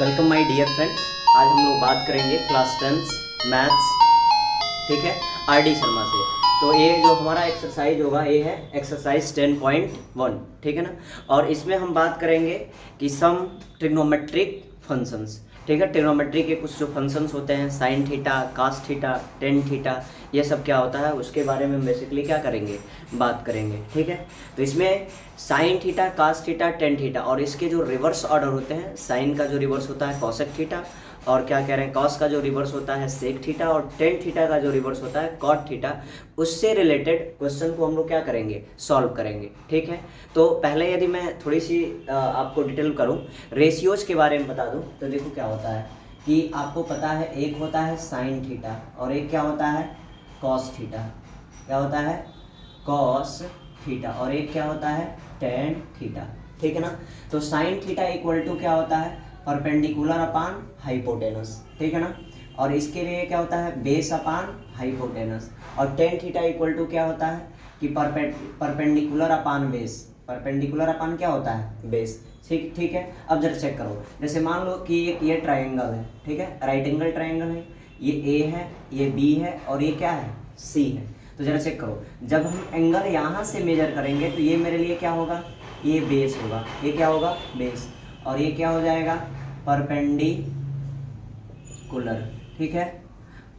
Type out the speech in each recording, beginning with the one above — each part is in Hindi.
Welcome my dear friends. आज हम लोग बात करेंगे क्लास 10 मैथ्स, ठीक है, आर.डी. शर्मा से। तो ये जो हमारा एक्सरसाइज होगा ये है एक्सरसाइज 10.1, ठीक है ना। और इसमें हम बात करेंगे कि सम ट्रिग्नोमेट्रिक फंक्शंस, ठीक है। ट्रिग्नोमेट्री के कुछ जो फंक्शंस होते हैं, sine theta, cos theta, tan theta, ये सब क्या होता है उसके बारे में बेसिकली क्या करेंगे, बात करेंगे, ठीक है। तो इसमें sine theta, cos theta, tan theta और इसके जो रिवर्स ऑर्डर होते हैं, साइन का जो रिवर्स होता है कॉसेक थीटा, और क्या कह रहे हैं कॉस का जो रिवर्स होता है सेक थीटा, और टेन थीटा का जो रिवर्स होता है कॉट थीटा, उससे रिलेटेड क्वेश्चन को हम लोग क्या करेंगे, सॉल्व करेंगे, ठीक है। तो पहले यदि मैं थोड़ी सी आपको डिटेल करूं, रेशियोज के बारे में बता दूं, तो देखो क्या होता है कि आपको पता है एक होता है साइन थीटा और एक क्या होता है कॉस थीटा, क्या होता है कॉस थीटा, और एक क्या होता है टेन थीटा, ठीक है ना। तो साइन थीटा इक्वल टू क्या होता है परपेंडिकुलर अपान हाइपोटेनस, ठीक है ना। और इसके लिए क्या होता है बेस अपान हाइपोटेनस, और टेन थीटा इक्वल टू क्या होता है कि perpendicular upon base, perpendicular upon क्या होता है बेस, ठीक ठीक है। अब जरा चेक करो, जैसे मान लो कि ये ट्राइंगल है, ठीक है, राइट एंगल ट्राइंगल है, ये ए है, ये बी है और ये क्या है सी है। तो जरा चेक करो, जब हम एंगल यहाँ से मेजर करेंगे तो ये मेरे लिए क्या होगा, ये बेस होगा, ये क्या होगा बेस, और ये क्या हो जाएगा परपेंडिकुलर, ठीक है,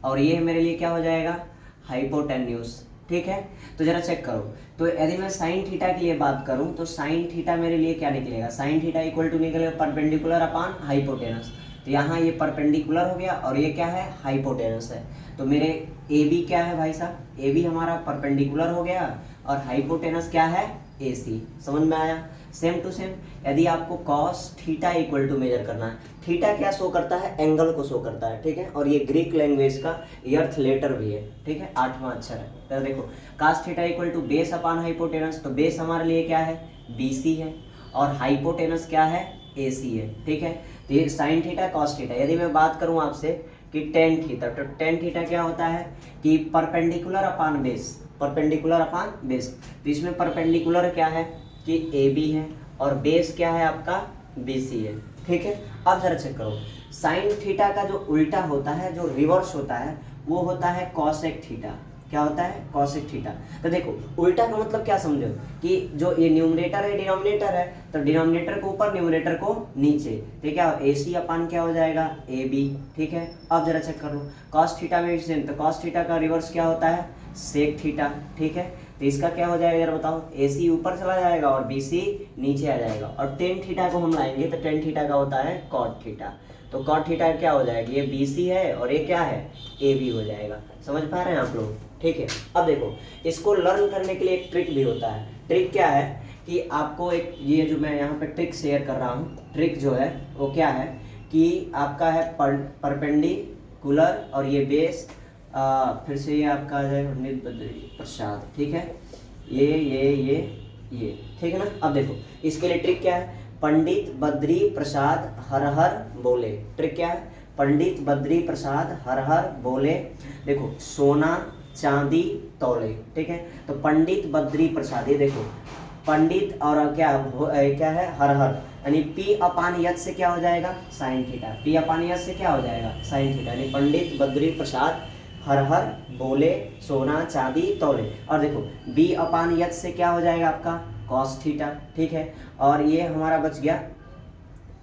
और ये मेरे लिए क्या हो जाएगा हाइपोटेन्यूस, ठीक है। तो जरा चेक करो, तो यदि मैं साइन थीटा के लिए बात करूं तो साइन थीटा मेरे लिए क्या निकलेगा, साइन थीटा इक्वल टू निकलेगा परपेंडिकुलर अपान हाइपोटेनस। तो यहाँ ये परपेंडिकुलर हो गया और ये क्या है हाइपोटेनस है। तो मेरे ए बी क्या है भाई साहब, ए बी हमारा परपेंडिकुलर हो गया और हाइपोटेनस क्या है ए सी, समझ में आया। सेम टू सेम यदि आपको cos theta equal to measure करना है, थीटा क्या शो करता है एंगल को शो करता है, ठीक है, और ये ग्रीक लैंग्वेज का अर्थ लेटर भी है, ठीक है, 8वां अक्षर है। तो देखो cos theta equal to base upon hypotenuse, तो बेस हमारे लिए क्या है BC है और हाइपोटेनस क्या है AC है, ठीक है। तो ये साइन थीटा कॉस थीटा। यदि मैं बात करूं आपसे कि टेन थीटा, तो टेन थीटा क्या होता है कि perpendicular upon base, perpendicular upon base. तो इसमें परपेंडिकुलर क्या है कि AB है और बेस क्या है आपका BC है, ठीक है। अब जरा चेक करो, साइन थीटा का जो उल्टा होता है, जो रिवर्स होता है, वो होता है कॉसेक थीटा, क्या होता है कॉसेक थीटा। तो देखो उल्टा का मतलब क्या समझो कि जो ये न्यूमरेटर है डिनोमिनेटर है, तो डिनोमिनेटर को ऊपर न्यूमरेटर को नीचे, तो क्या AC अपान क्या हो जाएगा AB, ठीक है। अब जरा चेक कर लो कॉस थीटा में भी सेम, तो कॉस थीटा का रिवर्स क्या होता है सेक थीटा, ठीक है। तो इसका क्या हो जाएगा जरा बताओ, AC ऊपर चला जाएगा और BC नीचे आ जाएगा, और टेन थीटा को हम लाएंगे तो टेन थीटा का होता है कॉट थीटा। तो कॉट थीटा क्या हो जाएगा, ये BC है और ये क्या है AB हो जाएगा। समझ पा रहे हैं आप लोग, ठीक है। अब देखो इसको लर्न करने के लिए एक ट्रिक भी होता है। ट्रिक क्या है कि आपको एक ये जो मैं यहाँ पे ट्रिक शेयर कर रहा हूँ, ट्रिक जो है वो क्या है कि आपका है परपेंडिकुलर और ये बेस, फिर से ये आपका आ जाएगा पंडित बद्री प्रसाद, ठीक है, ये ठीक है ना। अब देखो इसके लिए ट्रिक क्या है, पंडित बद्री प्रसाद हर हर बोले। ट्रिक क्या है, पंडित बद्री प्रसाद हर हर बोले। देखो सोना चांदी तौले, ठीक है। तो पंडित बद्री प्रसाद, ये देखो पंडित और क्या है हर हर, यानी P अपान यच से क्या हो जाएगा साइन थीटा, P अपान यच से क्या हो जाएगा साइन थीटा, यानी पंडित बद्री प्रसाद हर हर बोले सोना चांदी तौले। और देखो B अपान यच से क्या हो जाएगा आपका कॉस थीटा, ठीक है। और ये हमारा बच गया,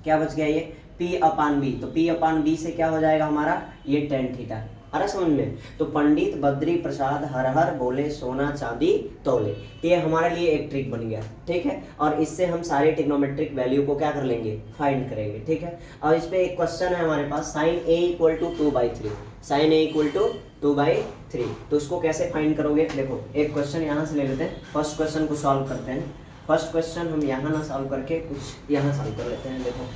क्या बच गया ये P अपान B, तो P अपान B से क्या हो जाएगा हमारा ये टेन थीटा। अरे समझ में, तो पंडित बद्री प्रसाद हर हर बोले सोना चांदी तौले, ये हमारे लिए एक ट्रिक बन गया, ठीक है। और इससे हम सारे ट्रिग्नोमेट्रिक वैल्यू को क्या कर लेंगे फाइंड करेंगे, ठीक है। और इस पे एक क्वेश्चन है हमारे पास, sine A equal to 2/3, sine A equal to 2/3, तो उसको कैसे फाइंड करोगे। देखो एक क्वेश्चन यहाँ से ले लेते हैं, फर्स्ट क्वेश्चन को सॉल्व करते हैं। फर्स्ट क्वेश्चन हम यहाँ ना सॉल्व करके कुछ यहाँ सॉल्व कर लेते हैं। देखो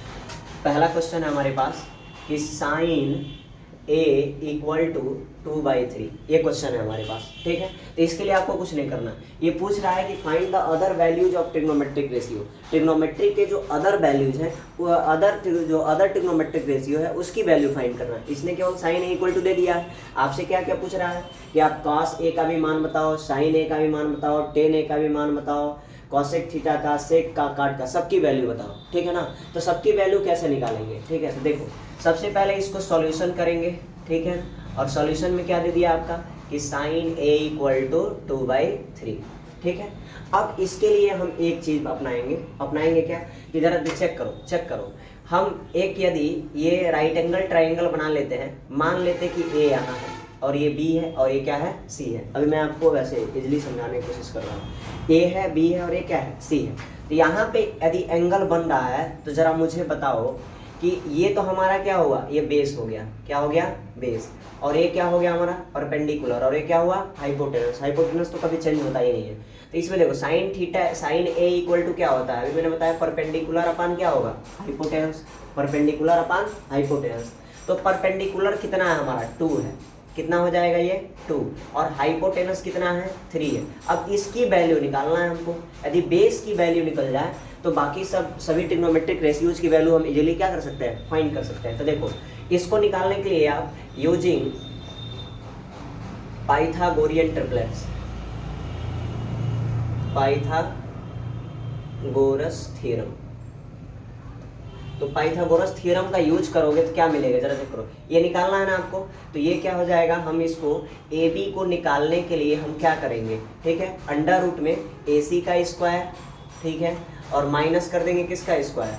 पहला क्वेश्चन है हमारे पास कि साइन A इक्वल टू 2/3, ये क्वेश्चन है हमारे पास, ठीक है। तो इसके लिए आपको कुछ नहीं करना, ये पूछ रहा है कि find the other values of trigonometric ratio. Trigonometric के जो अदर वैल्यूज हैं, वो अदर ट्रिग्नोमेट्रिक रेशियो है उसकी वैल्यू फाइंड करना है। इसने केवल साइन A इक्वल टू दे दिया है, आपसे क्या क्या पूछ रहा है कि आप कॉस A का भी मान बताओ, साइन A का भी मान बताओ, टेन A का भी मान बताओ, कॉसेक थीटा का, सेक का, काट का, सबकी वैल्यू बताओ, ठीक है ना। तो सबकी वैल्यू कैसे निकालेंगे, ठीक है। तो देखो सबसे पहले इसको सॉल्यूशन करेंगे, ठीक है। और सॉल्यूशन में क्या दे दिया आपका कि साइन ए इक्वल टू 2/3, ठीक है। अब इसके लिए हम एक चीज़ अपनाएंगे क्या कि जरा चेक करो। हम एक यदि ये राइट एंगल ट्राइंगल बना लेते हैं, मान लेते कि ए यहाँ है और ये बी है और ये क्या है, सी है। अभी मैं आपको वैसे इजली समझाने की कोशिश कर रहा हूँ। ए है, बी है और ये क्या है, सी है। तो यहाँ पे यदि एंगल बन रहा है तो ज़रा मुझे बताओ कि ये तो हमारा क्या हुआ, ये बेस हो गया, क्या हो गया, बेस। और ये क्या हो गया हमारा, परपेंडिकुलर। और ये क्या हुआ, हाइपोटेनस तो कभी चेंज होता ही नहीं है। तो इसमें देखो साइन ए इक्वल टू क्या होता है, अभी मैंने बताया परपेंडिकुलर अपान क्या होगा, हाइपोटेनस, परपेंडिकुलर अपान हाइपोटेनस। तो परपेंडिकुलर कितना है हमारा, 2 है, कितना हो जाएगा ये 2, और हाइपोटेनस कितना है, 3 है। अब इसकी वैल्यू निकालना है हमको। यदि बेस की वैल्यू निकल जाए तो बाकी सभी ट्रिग्नोमेट्रिक रेशियोज की वैल्यू हम इजीली क्या कर सकते हैं, फाइंड कर सकते हैं। तो देखो इसको निकालने के लिए आप using Pythagorean triplets, Pythagoras theorem, तो पाइथागोरस थ्योरम का यूज करोगे तो क्या मिलेगा, जरा चेक करो। ये निकालना है ना आपको, तो ये क्या हो जाएगा, हम इसको ए बी को निकालने के लिए हम क्या करेंगे, ठीक है, अंडर रूट में ए सी का स्क्वायर, ठीक है, और माइनस कर देंगे किसका स्क्वायर,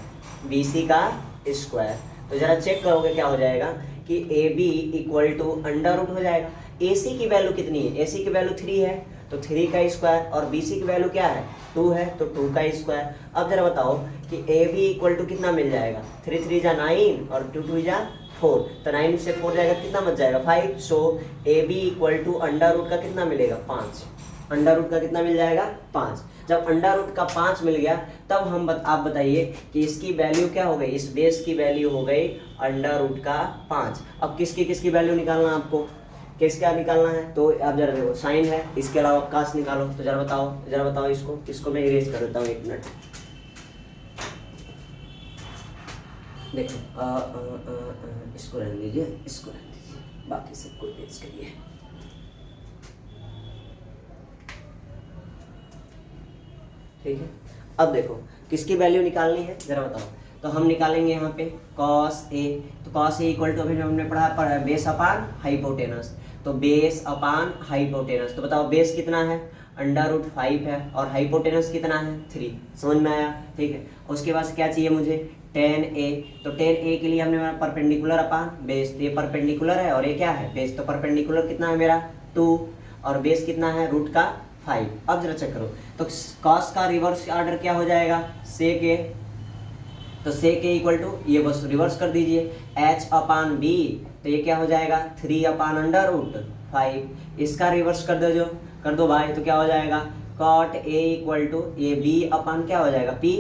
बी सी का स्क्वायर। तो जरा चेक करोगे क्या हो जाएगा कि A B equal to under root हो जाएगा। ए सी की वैल्यू कितनी है, ए सी की वैल्यू 3 है तो 3 का स्क्वायर, और बी सी की वैल्यू क्या है, 2 है तो 2 का स्क्वायर। अब जरा बताओ कि ए बी इक्वल टू कितना मिल जाएगा, 3 3 जा 9 और 2 2 जा 4, तो 9 से 4 जाएगा कितना बच जाएगा, 5। So A B equal to under root का कितना मिलेगा, 5। अंडर रूट का कितना मिल जाएगा, 5। जब अंडर रूट का 5 मिल गया तब आप बताइए कि इसकी वैल्यू क्या हो गई, इस बेस की वैल्यू हो गई अंडर रूट का 5। अब किसकी वैल्यू निकालना है आपको, किसका निकालना है, तो आप जरा देखो साइन है, इसके अलावा कास निकालो। तो जरा बताओ इसको मैं इरेज कर देता हूँ, 1 मिनट। देखो इसको रहने दीजिए, बाकी सबको इरेज करिए। ठीक है, अब देखो किसकी वैल्यू निकालनी है, जरा बताओ। तो हम निकालेंगे यहाँ पे cos a, तो cos a इक्वल टू अभी हमने पढ़ा बेस अपान हाइपोटेनस, तो बेस अपान हाइपोटेनस। तो बताओ बेस कितना है, अंडर रूट 5 है, और हाइपोटेनस कितना है, 3। समझ में आया, ठीक है। उसके बाद क्या चाहिए मुझे, tan a, तो tan a के लिए हमने परपेंडिकुलर अपान बेस, ये परपेंडिकुलर है और ये क्या है, बेस। तो परपेंडिकुलर कितना है मेरा 2, और बेस कितना है रूट का 5। अब जरा चेक करो, तो cos का रिवर्स ऑर्डर क्या हो जाएगा, sec a, तो sec a इक्वल टू ये बस रिवर्स कर दीजिए h अपान b, तो ये क्या हो जाएगा 3 अपान अंडर रूट 5। इसका रिवर्स कर दो भाई, तो क्या हो जाएगा cot a इक्वल टू ये b अपान क्या हो जाएगा p,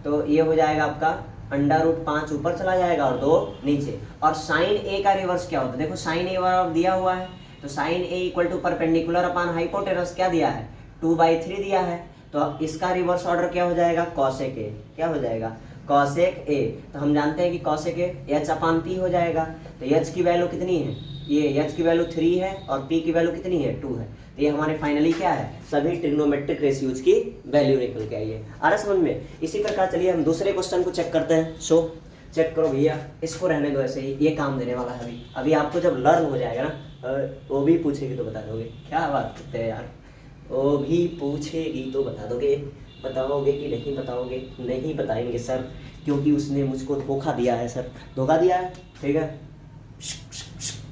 तो ये हो जाएगा आपका अंडर रूट 5 ऊपर चला जाएगा और 2 नीचे। और साइन a का रिवर्स क्या होता है, देखो साइन a दिया हुआ है, तो sine A equal to perpendicular upon hypotenuse क्या दिया है, 2/3 दिया है। तो अब इसका रिवर्स ऑर्डर क्या हो जाएगा, कॉसेक ए, क्या हो जाएगा कॉसेक ए। तो हम जानते हैं कि cosec A H upon P हो जाएगा। तो एच की वैल्यू कितनी है, ये एच की वैल्यू 3 है और पी की वैल्यू कितनी है, 2 है। तो ये हमारे फाइनली क्या है, सभी ट्रिग्नोमेट्रिक रेशियोज की वैल्यू निकल के आई है। आ रहा समझ में। इसी प्रकार चलिए हम दूसरे क्वेश्चन को चेक करते हैं। सो चेक करो भैया, इसको रहने दो ऐसे ही, ये काम देने वाला है। अभी आपको जब लर्न हो जाएगा ना, वो भी पूछेगी तो बता दोगे, क्या बात करते हैं यार, वो भी पूछेगी तो बता दोगे, बताओगे कि नहीं बताओगे, नहीं बताएंगे सर, क्योंकि उसने मुझको धोखा दिया है सर, धोखा दिया है, ठीक है,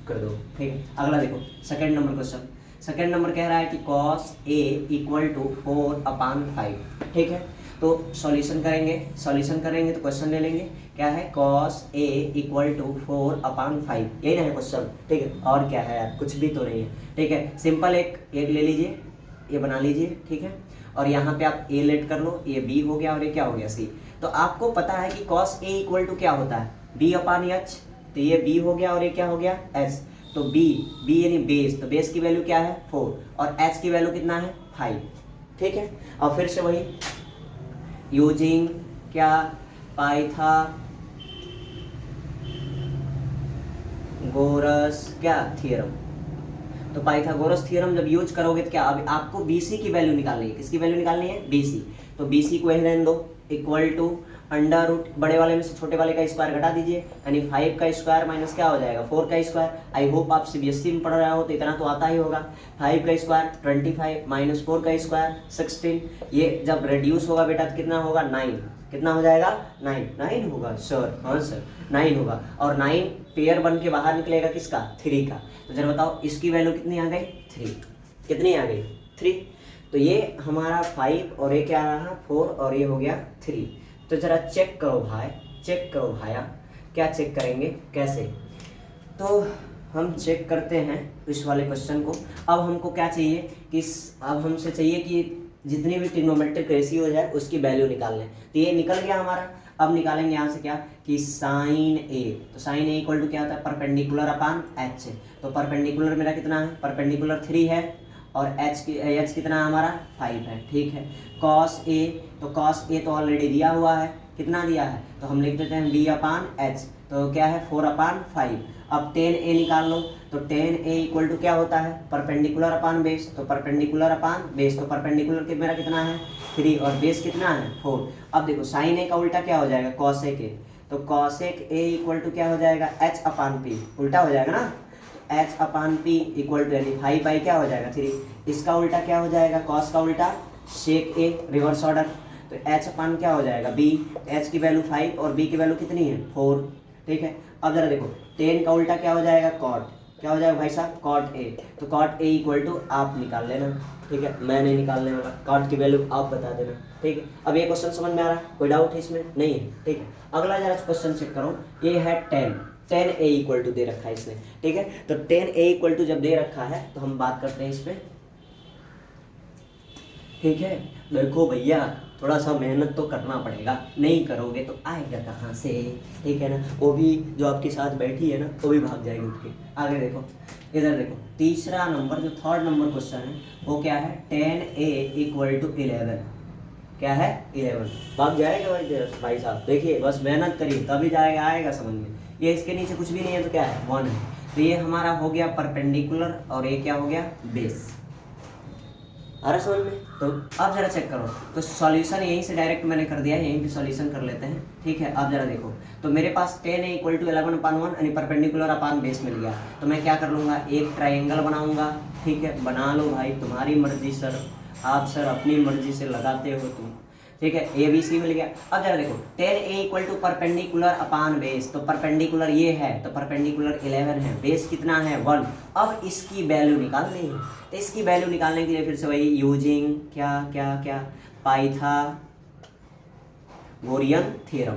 कर दो, ठीक है। अगला देखो second number question. Second number कह रहा है कि cos a इक्वल टू 4/5, ठीक है। तो सॉल्यूशन करेंगे तो क्वेश्चन ले लेंगे, क्या है cos a इक्वल टू 4/5, यही ना है क्वेश्चन, ठीक है। और क्या है यार, कुछ भी तो नहीं है, ठीक है। सिंपल एक ले लीजिए, ये बना लीजिए, ठीक है। और यहाँ पे आप a लेट कर लो, ये b हो गया और ये क्या हो गया c। तो आपको पता है कि cos a इक्वल टू क्या होता है, b/h, तो ये b हो गया और ये क्या हो गया h। तो b यानी बेस, तो बेस की वैल्यू क्या है 4 और h की वैल्यू कितना है 5, ठीक है। और फिर से वही यूजिंग क्या, पाइथागोरस क्या थ्योरम। तो पाइथागोरस थ्योरम जब यूज करोगे तो क्या, अब आपको BC की वैल्यू निकालनी है। किसकी वैल्यू निकालनी है? BC। तो BC को यही रहने दो, इक्वल टू अंडर रूट बड़े वाले में से छोटे वाले का स्क्वायर घटा दीजिए, यानी 5 का स्क्वायर माइनस क्या हो जाएगा 4 का स्क्वायर। आई होप आप CBSE में पढ़ रहे हो तो इतना तो आता ही होगा। 5 का स्क्वायर 25 माइनस 4 का स्क्वायर 16। ये जब रेड्यूस होगा बेटा तो कितना होगा 9। कितना हो जाएगा 9 होगा सर, हाँ सर 9 होगा। और 9 पेयर बन के बाहर निकलेगा किसका? 3 का। तो जरा बताओ इसकी वैल्यू कितनी आ गई? 3। कितनी आ गई? 3। तो ये हमारा 5 और ये क्या रहा 4 और ये हो गया 3। तो जरा चेक करो भाई, चेक करो भाया। क्या चेक करेंगे? कैसे? तो हम चेक करते हैं इस वाले क्वेश्चन को। अब हमको क्या चाहिए कि अब हमसे चाहिए कि जितनी भी ट्रिग्नोमेट्रिक रेशियो है उसकी वैल्यू निकाल लें। तो ये निकल गया हमारा। अब निकालेंगे यहाँ से क्या कि साइन ए। तो साइन ए इक्वल टू क्या होता है? परपेंडिकुलर अपान एच। तो परपेंडिकुलर मेरा कितना है? परपेंडिकुलर 3 है और एच कितना है हमारा? 5 है। ठीक है। कॉस ए, तो कॉस ए तो ऑलरेडी दिया हुआ है। कितना दिया है? तो हम लिख देते हैं b अपान एच। तो क्या है 4 अपान 5। अब टेन ए निकाल लो। तो टेन ए इक्वल टू क्या होता है? Perpendicular upon base. तो परपेंडिकुलर अपान बेस, तो परपेंडिकुलर के मेरा कितना है 3 और बेस कितना है 4। अब देखो साइन ए का उल्टा क्या हो जाएगा? Cosec A. तो कॉसेक ए इक्वल टू क्या हो जाएगा? H upon P. उल्टा हो जाएगा ना, H upon P equal to यानी 5 बाई क्या हो जाएगा 3। इसका उल्टा क्या हो जाएगा? कॉस का उल्टा सेक ए, रिवर्स ऑर्डर। तो एच अपान क्या हो जाएगा? बी। एच की वैल्यू 5 और बी की वैल्यू कितनी है 4। ठीक है। अब जरा देखो टेन का उल्टा क्या हो जाएगा? कॉट। क्या हो जाएगा भाई साहब? Cot A. तो कॉट ए इक्वल टू आप निकाल लेना। ठीक है, मैं नहीं निकालने वाला, कॉट की वैल्यू आप बता देना। ठीक है। अब ये क्वेश्चन समझ में आ रहा है? कोई डाउट है इसमें? नहीं है। ठीक है। अगला जरा क्वेश्चन चेक करो। ये है 10 ए इक्वल टू दे रखा है इसने। ठीक है। तो 10 ए इक्वल टू जब दे रखा है तो हम बात करते हैं इस पर। ठीक है। देखो भैया थोड़ा सा मेहनत तो करना पड़ेगा, नहीं करोगे तो आएगा कहाँ से? ठीक है ना। वो भी जो आपके साथ बैठी है ना वो भी भाग जाएगी उठ के। आगे देखो, इधर देखो तीसरा नंबर जो थर्ड नंबर क्वेश्चन है वो क्या है? 10 ए इक्वल टू 11। क्या है? 11। भाग जाएगा भाई साहब। देखिए बस मेहनत करिए तभी जाएगा, आएगा समझ में। ये इसके नीचे कुछ भी नहीं है तो क्या है 1 है। तो ये हमारा हो गया परपेंडिकुलर और ये क्या हो गया? बेस। आ रहा समझ में? तो अब जरा चेक करो। तो सॉल्यूशन यहीं से डायरेक्ट मैंने कर दिया है, यहीं पे सॉल्यूशन कर लेते हैं। ठीक है। अब जरा देखो तो मेरे पास 10 ए इक्वल टू 11 अपान 1 यानी परपेंडिकुलर अपान बेस मिल गया। तो मैं क्या कर लूँगा? एक ट्राइंगल बनाऊंगा। ठीक है, बना लो भाई, तुम्हारी मर्जी सर, आप सर अपनी मर्जी से लगाते हो तुम। ठीक है। ए बी सी मिल गया। अब जरा देखो 10 A equal to perpendicular upon base. तो परपेंडिकुलर ये है तो परपेंडिकुलर 11 है, बेस कितना है 1। अब इसकी वैल्यू निकालनी है। तो इसकी वैल्यू निकालने के लिए फिर से वही यूजिंग क्या क्या क्या पाइथागोरियन थ्योरम।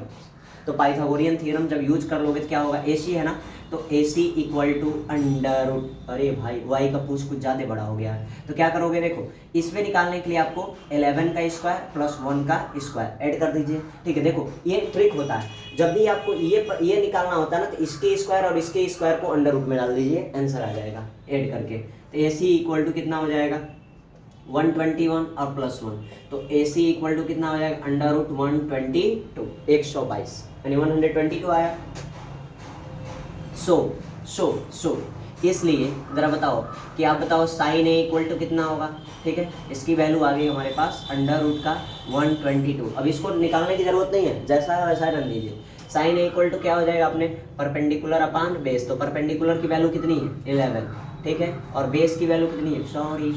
तो पाइथागोरियन थ्योरम जब यूज कर लोगे तो क्या होगा? AC है ना, तो AC equal to under root, अरे भाई y का पूछ कुछ ज़्यादा बड़ा हो गया है। तो क्या करोगे? देखो इसमें निकालने के लिए आपको 11 का स्क्वायर प्लस 1 का स्क्वायर ऐड कर दीजिए। ठीक है। देखो ये ट्रिक होता है, जब भी आपको ये निकालना होता है ना तो इसके स्क्वायर और इसके स्क्वायर को अंडर रूट में डाल दीजिए, आंसर आ जाएगा ऐड करके। तो AC इक्वल टू कितना हो जाएगा? 121 और प्लस 1। तो AC इक्वल टू कितना हो जाएगा? अंडर रूट 122, 122 यानी 122 आया। सो इसलिए ज़रा बताओ कि आप बताओ साइन ए इक्वल टू कितना होगा? ठीक है। इसकी वैल्यू आ गई हमारे पास अंडर रूट का 122। अब इसको निकालने की ज़रूरत नहीं है, जैसा है वैसा रख दीजिए। साइन ए इक्वल टू क्या हो जाएगा अपने? Perpendicular upon base. तो परपेंडिकुलर की वैल्यू कितनी है? 11। ठीक है। और बेस की वैल्यू कितनी है? सॉरी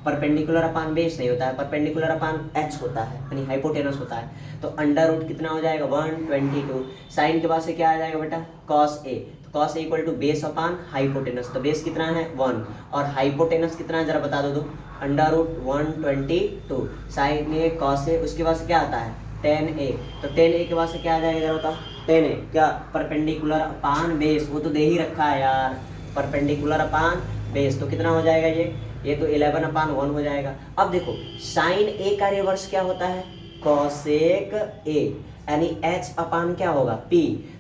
परपेंडिकुलर अपान बेस नहीं होता है, परपेंडिकुलर अपान एच होता है यानी हाइपोटेनस होता है। तो अंडर रूट कितना हो जाएगा? 122। साइन के बाद से क्या आ जाएगा बेटा? Cos A. Cos A equal to base upon hypotenuse. तो बेस कितना है 1 और हाइपोटेनस कितना है जरा बता दो। अंडर रूट 122 साइन ए कॉस ए, उसके बाद से क्या आता है 10a। तो 10a के बाद से क्या आ जाएगा जरा बताओ? 10a क्या? परपेंडिकुलर अपान बेस, वो तो दे ही रखा है यार, परपेंडिकुलर अपान बेस। तो कितना हो जाएगा ये तो 11 अपान 1 हो जाएगा। अब देखो साइन ए का रिवर्स क्या होता है? कॉसेक ए यानी h अपान क्या होगा? p।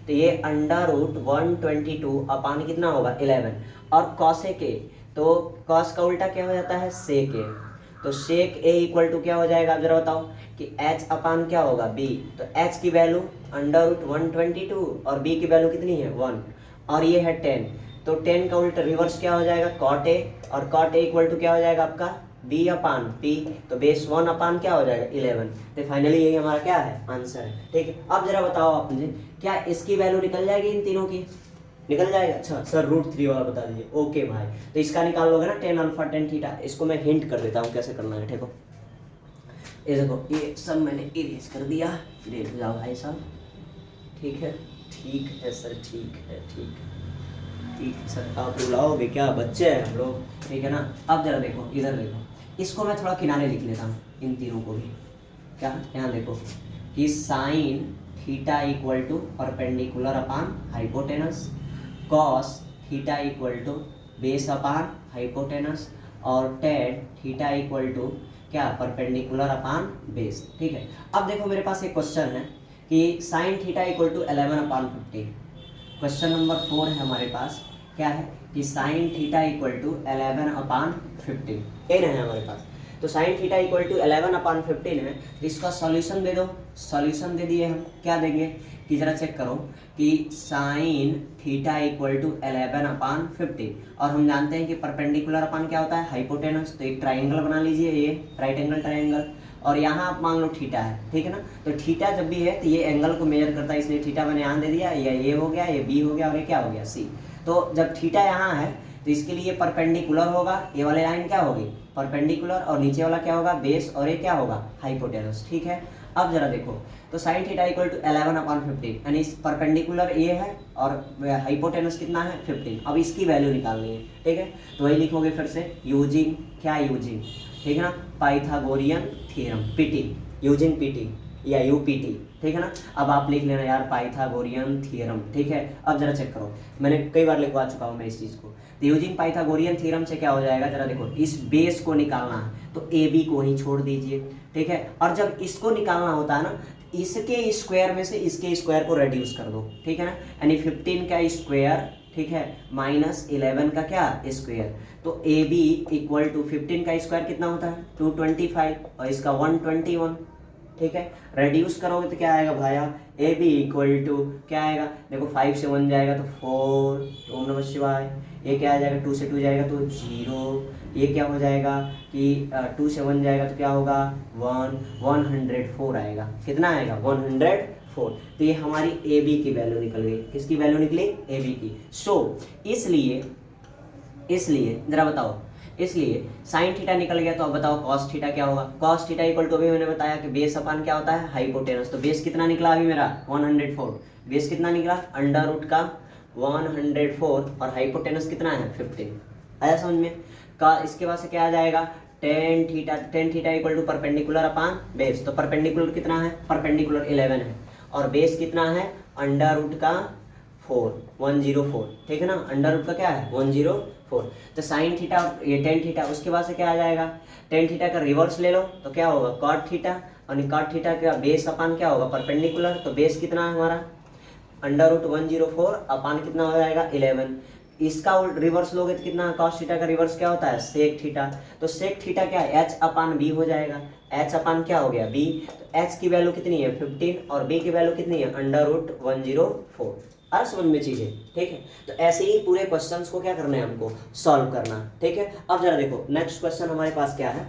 तो ये अंडर रूट 122 अपान कितना होगा? 11। और कॉसेक ए, तो कॉस का उल्टा क्या हो जाता है? सेक ए। तो सेक ए इक्वल टू क्या हो जाएगा? आप जरा बताओ कि h अपान क्या होगा? b। तो h की वैल्यू अंडर रूट 122 और b की वैल्यू कितनी है 1 और ये है 10। तो 10 का उल्टा रिवर्स क्या हो जाएगा, कॉट ए, और कॉट ए इक्वल टू क्या हो जाएगा आपका b अपान p, तो बेस 1 अपान क्या हो जाएगा 11। तो फाइनली यही हमारा क्या है आंसर है। ठीक है, अब जरा बताओ आप मुझे, क्या इसकी वैल्यू निकल जाएगी इन तीनों की, निकल जाएगा। अच्छा सर √3 वाला बता दीजिए। ओके भाई, तो इसका निकाल लोगे ना टेन अल्फा टेन थीटा। इसको मैं हिंट कर देता हूँ कैसे करना है। देखो ये देखो, ये सब मैंने इरेज कर दिया, देख जाओ भाई साहब। ठीक है, ठीक है सर, ठीक है, ठीक है, ठीक है सर। आप रुलाओगे क्या, बच्चे हैं हम लोग, ठीक है ना। अब जरा देखो इधर देखो, इसको मैं थोड़ा किनारे लिख लेता हूँ इन तीनों को भी। क्या, यहाँ देखो कि sine theta equal to perpendicular upon hypotenuse, cos theta equal to base upon hypotenuse, और टेन थीटा इक्वल टू क्या, परपेंडिकुलर अपान बेस। ठीक है, अब देखो मेरे पास एक क्वेश्चन है कि sine theta equal to 11 upon 15। Question number 4 है हमारे पास, क्या है कि sine theta equal to 11 upon 15 ये है हमारे पास। तो sine theta equal to 11 upon 15 है, तो इसका सॉल्यूशन दे दो। सॉल्यूशन दे दिए हम, क्या देंगे कि जरा चेक करो कि sine theta equal to 11 upon 15, और हम जानते हैं कि परपेंडिकुलर अपान क्या होता है, हाइपोटेनस। तो एक ट्राइंगल बना लीजिए, ये राइट एंगल ट्राइंगल, और यहाँ आप मान लो थीटा है, ठीक है ना। तो थीटा जब भी है तो ये एंगल को मेजर करता है, इसलिए थीटा मैंने यहाँ दे दिया, ये हो गया, ये बी हो गया, और ये क्या हो गया सी। तो जब थीटा यहाँ है तो इसके लिए परपेंडिकुलर होगा, ये वाले लाइन क्या होगी परपेंडिकुलर, और नीचे वाला क्या होगा बेस, और ये क्या होगा हाइपोटेनस। ठीक है, अब जरा देखो, तो sine theta equal to 11 upon 15, यानी इस परपेंडिकुलर ये है और हाइपोटेनस कितना है 15। अब इसकी वैल्यू निकालनी है। ठीक है, तो वही लिखोगे फिर से, यूजिंग क्या, यूजिंग, ठीक है ना, Pythagorean theorem, PT, using PT या यूपीटी। ठीक है ना, अब आप लिख लेना यार पाइथागोरियन थ्योरम। ठीक है, अब जरा चेक करो, मैंने कई बार लिखवा चुका हूँ मैं इस चीज़ को। तो यूजिंग पाइथागोरियन थ्योरम से क्या हो जाएगा, जरा देखो, इस बेस को निकालना है तो ए बी को ही छोड़ दीजिए। ठीक है, और जब इसको निकालना होता है ना, इसके स्क्वायर में से इसके स्क्वायर को रेड्यूस कर दो। ठीक है ना, यानी 15 का स्क्वायर, ठीक है, माइनस 11 का क्या स्क्वायर, तो ए बी इक्वल टू 15 का स्क्वायर कितना होता है 225, और इसका 121। ठीक है, रेड्यूस करोगे तो क्या आएगा भाया, ए बी इक्वल टू क्या आएगा, देखो 5 से 1 जाएगा तो 4, ओम नमः शिवाय। ये क्या आ जाएगा, 2 से 2 जाएगा तो 0, ये क्या हो जाएगा कि 2 से 1 जाएगा तो क्या होगा 1, 104 आएगा। कितना आएगा 104। तो ये हमारी ए बी की वैल्यू निकल गई। किसकी वैल्यू निकली, ए बी की। सो इसलिए जरा बताओ, इसलिए साइन थीटा निकल गया, तो अब बताओ कॉस थीटा क्या होगा। कॉस थीटा इक्वल टू, अभी मैंने बताया कि बेस अपान क्या होता है हाइपोटेनस। तो बेस कितना निकला अभी मेरा 104, बेस कितना निकला अंडर रूट का 104, और हाइपोटेनस कितना है 15। आया समझ में का। इसके बाद से क्या आ जाएगा tan theta equal to perpendicular upon base. तो परपेंडिकुलर कितना है, परपेंडिकुलर 11 है, और बेस कितना है अंडर रूट का 104। ठीक है ना, अंडर रूट का क्या है 104। तो साइन थीटा, ये टेन थीटा, उसके बाद से क्या आ जाएगा टेन थीटा का रिवर्स ले लो तो क्या होगा कॉट थीटा, और कॉट थीटा का बेस अपान क्या होगा परपेंडिकुलर। तो बेस कितना है हमारा अंडर रूट 104 अपान कितना हो जाएगा 11। इसका रिवर्स लोगे तो कितना, कॉस थीटा का रिवर्स क्या होता है सेक थीटा। तो सेक थीटा क्या है एच अपान बी हो जाएगा, एच अपान क्या हो गया बी। तो एच की वैल्यू कितनी है 15, और बी की वैल्यू कितनी है अंडर रूट 104। आ समझ में चीजें। ठीक है, तो ऐसे ही पूरे क्वेश्चंस को क्या करना है हमको सॉल्व करना। ठीक है, अब जरा देखो नेक्स्ट क्वेश्चन हमारे पास क्या है,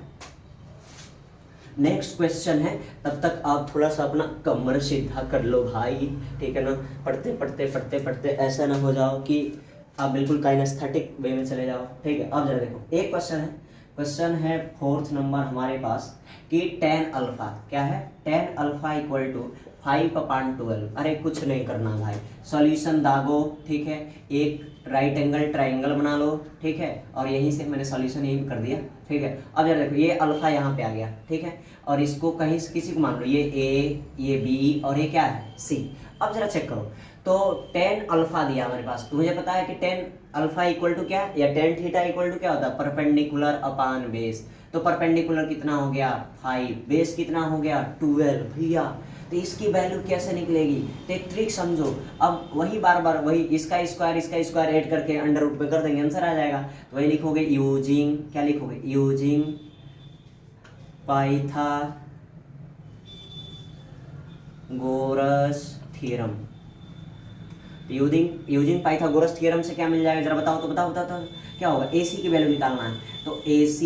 नेक्स्ट क्वेश्चन है। तब तक आप थोड़ा सा अपना कमर सीधा कर लो भाई, ठीक है ना। पढ़ते ऐसा ना हो जाओ कि आप बिल्कुल काइनेस्थेटिक वे में चले जाओ। ठीक है, अब जरा देखो एक क्वेश्चन है 4th नंबर हमारे पास कि tan अल्फा क्या है, tan अल्फा इक्वल टू 5/12। अरे कुछ नहीं करना भाई, सॉल्यूशन दागो। ठीक है, एक राइट एंगल ट्राइंगल बना लो। ठीक है, और यहीं से मैंने सॉल्यूशन यहीं कर दिया। ठीक है, अब जरा देखो ये अल्फा यहाँ पे आ गया। ठीक है, और इसको कहीं से किसी को मान लो, ये ए, ये बी, और ये क्या है सी। अब जरा चेक करो, तो tan अल्फा दिया हमारे पास, तो मुझे पता है कि tan अल्फा इक्वल टू क्या, या tan थीटा इक्वल टू क्या होता है परपेंडिकुलर अपान बेस। तो परपेंडिकुलर कितना हो गया 5, बेस कितना हो गया 12 भैया। तो इसकी वैल्यू कैसे निकलेगी, तो एक ट्रिक समझो। अब वही बार वही इसका स्क्वायर ऐड करके अंडर रूट पे कर देंगे, आंसर आ जाएगा। तो वही लिखोगे यूजिंग, क्या लिखोगे using Pythagoras theorem. Using Pythagoras theorem से क्या मिल जाएगा, जरा बताओ तो बताओ क्या होगा, AC की वैल्यू निकालना है। तो AC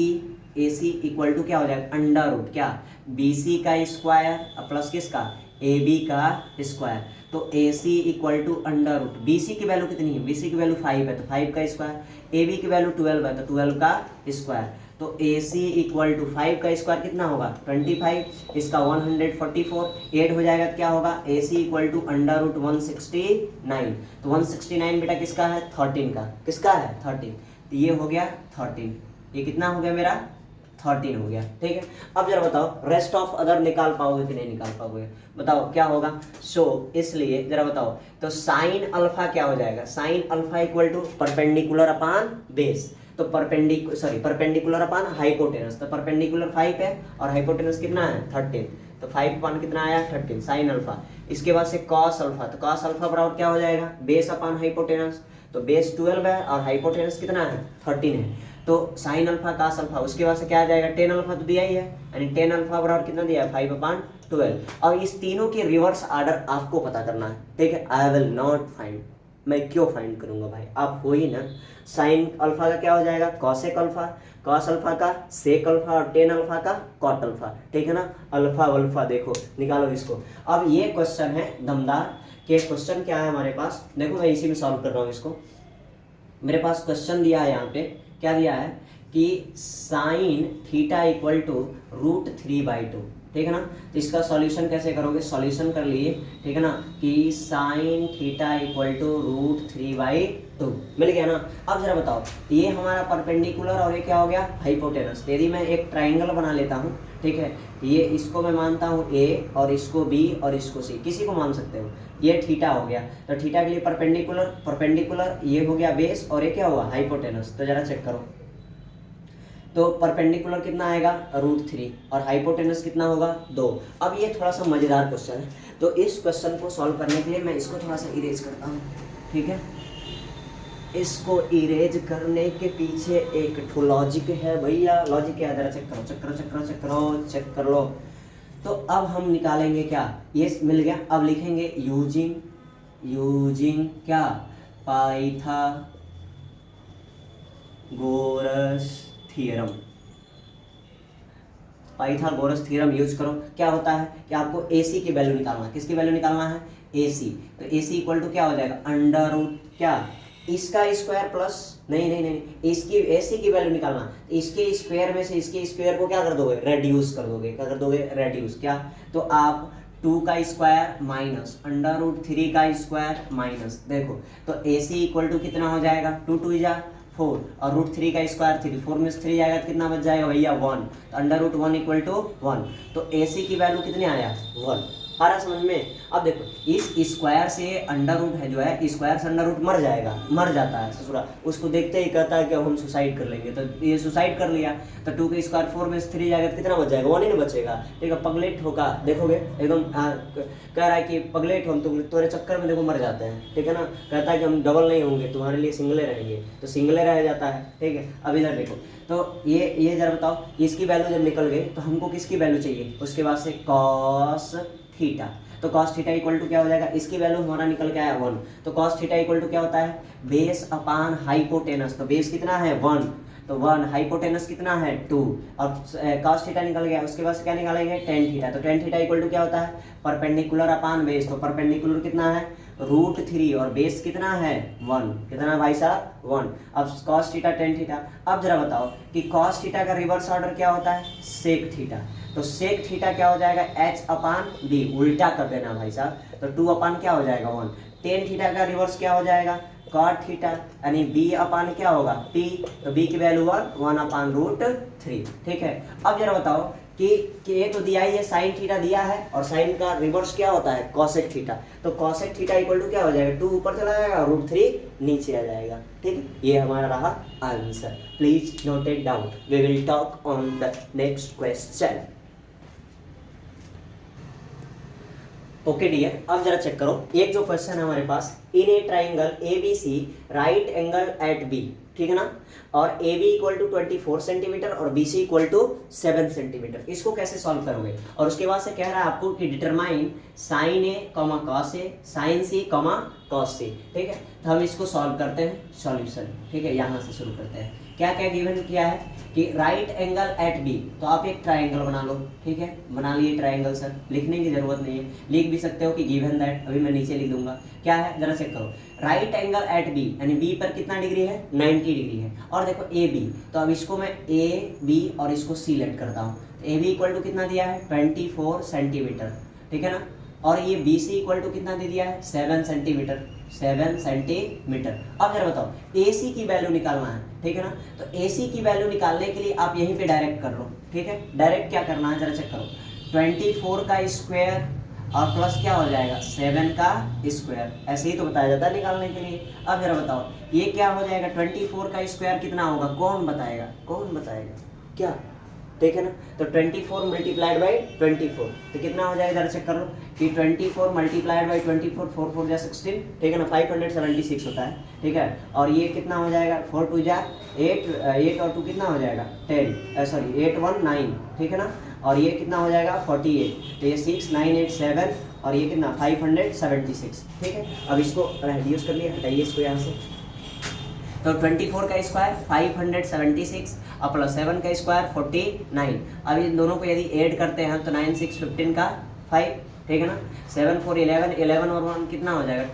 इक्वल टू क्या हो जाएगा, अंडर रूट क्या, BC का स्क्वायर प्लस किसका, AB का स्क्वायर। तो AC equal to under root, BC की वैल्यू कितनी है, BC की वैल्यू 5 है तो 5 का स्क्वायर, AB की वैल्यू 12 है तो 12 का स्क्वायर। तो AC इक्वल टू 5 का स्क्वायर कितना होगा 25, इसका 144 ऐड हो जाएगा तो क्या होगा, AC equal to under root 169। तो 169 बेटा किसका है, 13 का, किसका है 13। तो ये हो गया 13, ये कितना हो गया मेरा 13 हो गया, ठीक है। अब जरा बताओ रेस्ट ऑफ अदर निकाल पाओगे कि नहीं निकाल पाओगे, बताओ क्या होगा। इसलिए जरा बताओ, तो साइन अल्फा क्या हो जाएगा, sine alpha equal to perpendicular upon base. तो परपेंडिकुलर अपॉन हाइपोटेनस, तो परपेंडिकुलर 5 है और हाइपोटेनस कितना है 13, तो 5 अपॉन कितना आया 13 साइन अल्फा। इसके बाद से कॉस अल्फा, तो कॉस अल्फा बराबर क्या हो जाएगा, बेस अपॉन हाइपोटेनस। तो बेस 12 है और हाइपोटेनस कितना है 13 है, तो साइन अल्फा कॉस अल्फा। उसके बाद से क्या आ जाएगा, टेन अल्फा तो दिया ही है, यानी टेन अल्फा बराबर कितना दिया है 5/12। अब इस तीनों के रिवर्स ऑर्डर आपको पता करना है, ठीक है। आई विल नॉट फाइंड, मैं क्यों फाइंड करूंगा भाई, आप हो ही ना। साइन अल्फा का क्या हो जाएगा कॉसेक अल्फा, कॉस अल्फा का सेक अल्फा और टेन अल्फा का कॉट अल्फा, ठीक है ना। अल्फा अल्फा देखो निकालो इसको। अब ये क्वेश्चन है दमदार कि क्वेश्चन क्या है हमारे पास, देखो मैं इसी में सॉल्व कर रहा हूँ इसको। मेरे पास क्वेश्चन दिया है यहाँ पे, क्या दिया है कि साइन थीटा इक्वल टू √3/2, ठीक है ना। तो इसका सॉल्यूशन कैसे करोगे, सॉल्यूशन कर लिए, ठीक है ना, कि साइन थीटा इक्वल टू √3/2 मिल गया ना। अब जरा बताओ, ये हमारा परपेंडिकुलर और ये क्या हो गया हाइपोटेनस। यदि मैं एक ट्राइंगल बना लेता हूँ, ठीक है, ये इसको मैं मानता हूँ A और इसको B और इसको C, किसी को मान सकते हो। ये थीटा हो गया, तो थीटा के लिए परपेंडिकुलर ये हो गया बेस और ये क्या हुआ हाइपोटेनस। तो जरा चेक करो, तो परपेंडिकुलर कितना आएगा √3 और हाइपोटेनस कितना होगा 2। अब ये थोड़ा सा मजेदार क्वेश्चन है, तो इस क्वेश्चन को सॉल्व करने के लिए मैं इसको थोड़ा सा इरेज करता हूँ, ठीक है। इसको इरेज करने के पीछे एक ठो लॉजिक है भैया, लॉजिक क्या है जरा चेक करो, चेक कर लो। तो अब हम निकालेंगे क्या, ये मिल गया। अब लिखेंगे यूजिंग क्या, पाइथागोरस थ्योरम यूज करो। क्या होता है कि आपको AC की वैल्यू निकालना है, किसकी वैल्यू निकालना है AC। तो AC इक्वल टू क्या हो जाएगा अंडर रूट क्या, इसका स्क्वायर प्लस नहीं इसकी AC की वैल्यू निकालना, इसके स्क्वायर में से इसके स्क्वायर को क्या कर दोगे रेड्यूस कर दोगे, क्या कर दोगे रेड्यूस क्या। तो आप 2 का स्क्वायर माइनस अंडर रूट 3 का स्क्वायर माइनस, देखो तो AC इक्वल टू कितना हो जाएगा 2 2 जा 4 और √3 का स्क्वायर 3, 4 में से 3 जाएगा तो कितना बच जाएगा भैया 1। तो अंडर रूट 1 इक्वल टू 1, तो AC की वैल्यू कितनी आया 1। आ रहा समझ में। अब देखो इस स्क्वायर से अंडर रूट है जो है, स्क्वायर से अंडर रूट मर जाता है ससुरा, उसको देखते ही कहता है कि हम सुसाइड कर लेंगे, तो ये सुसाइड कर लिया। तो 2 का स्क्वायर 4 में से 3 जाएगा तो कितना बच जाएगा 1 ही नहीं बचेगा, ठीक है। पगलेट होगा, देखोगे एकदम कह रहा है कि पगलेट हम तुम्हारे चक्कर में देखो मर जाते हैं, ठीक है ना। कहता है कि हम डबल नहीं होंगे, तुम्हारे लिए सिंगले रहेंगे, तो सिंगले रह जाता है, ठीक है। अब इधर देखो, तो ये जरा बताओ इसकी वैल्यू जब निकल गई तो हमको किसकी वैल्यू चाहिए, उसके बाद से कॉस थीटा। तो कॉस थीटा इक्वल टू क्या हो जाएगा, इसकी वैल्यू हमारा निकल के आया 1। तो कॉस थीटा इक्वल टू क्या होता है बेस अपॉन हाइपोटेनस। तो बेस कितना है 1, तो 1, हाइपोटेनस कितना है 2, और कॉस थीटा निकल गया। उसके बाद क्या निकालेंगे टेन थीटा। तो टेन थीटा इक्वल टू क्या होता है परपेंडिकुलर अपॉन बेस। तो परपेंडिकुलर कितना है √3 और बेस कितना है 1, कितना भाई साहब 1। अब कॉस थीटा टेन थीटा। अब जरा बताओ कि कॉस थीटा का रिवर्स ऑर्डर क्या होता है सेक थीटा। तो सेक थीटा क्या हो जाएगा H/B, उल्टा कर देना भाई साहब। तो 2 अपान क्या हो जाएगा 1। टेन थीटा का रिवर्स क्या हो जाएगा कॉट थीटा, यानी B अपान क्या होगा P। तो B की वैल्यू 1/√3, ठीक है। अब जरा बताओ कि ये तो दिया ही है साइन थीटा दिया है, और साइन का रिवर्स क्या होता है कॉसेक थीटा। तो कॉसेक थीटा इक्वल टू क्या हो जाएगा 2 ऊपर चला जाएगा और √3 नीचे आ जाएगा, ठीक। ये हमारा रहा answer. Please note it down, we will talk on the next question. Okay dear, अब जरा चेक करो एक जो क्वेश्चन है हमारे पास, in a triangle ABC right angle at B, ठीक है ना। और A B equal to 24 centimetre और B C equal to 7 centimetre. इसको कैसे सॉल्व करोगे? और उसके बाद से कह रहा है आपको कि determine sign A comma cos A sign C comma cos सी। ठीक है, तो हम इसको सॉल्व करते हैं सॉल्यूशन। ठीक है, यहाँ से शुरू करते हैं। क्या क्या गिवन किया है कि राइट एंगल एट बी, तो आप एक ट्राइंगल बना लो। ठीक है, बना लिए ट्राइंगल सर, लिखने की जरूरत नहीं है, लिख भी सकते हो कि गिवन दैट, अभी मैं नीचे लिख दूंगा। क्या है जरा चेक करो, राइट एंगल एट बी यानी बी पर कितना डिग्री है 90 डिग्री है। और देखो ए बी, तो अब इसको मैं ए बी और इसको सी लेट करता हूँ। ए बी इक्वल टू कितना दिया है 24 सेंटीमीटर। ठीक है ना, और ये बी सी इक्वल टू कितना दे दिया है 7 सेंटीमीटर। 7 सेंटीमीटर। अब जरा बताओ ए सी की वैल्यू निकालना है। ठीक है ना, तो ए सी की वैल्यू निकालने के लिए आप यहीं पे डायरेक्ट कर लो। ठीक है, डायरेक्ट क्या करना है जरा चेक करो, 24 का स्क्वायर और प्लस क्या हो जाएगा 7 का स्क्वायर, ऐसे ही तो बताया जाता है निकालने के लिए। अब जरा बताओ ये क्या हो जाएगा, 24 का स्क्वायर कितना होगा, कौन बताएगा, कौन बताएगा क्या? ठीक है ना, तो 24 मल्टीप्लाइड बाई 24 तो कितना हो जाएगा जरा चेक कर लो कि 24 मल्टीप्लाइड बाई 24, 4 4 जा 16। ठीक है ना, 576 होता है। ठीक है, और ये कितना हो जाएगा 4 2 जा 8, 8 और 2 कितना हो जाएगा 10, सॉरी 8 1 9। ठीक है ना, और ये कितना हो जाएगा 48, तो ये 6 9 8 7 और ये कितना 576। ठीक है, अब इसको रिड्यूस कर लिया, हटाइए इसको यहाँ से। तो 24 का स्क्वायर 576 और प्लस 7 का स्क्वायर 49। अब इन दोनों को यदि ऐड करते हैं तो 9 6 15 का 5। ठीक है ना, 7 4 11, 11 और 1 कितना हो जाएगा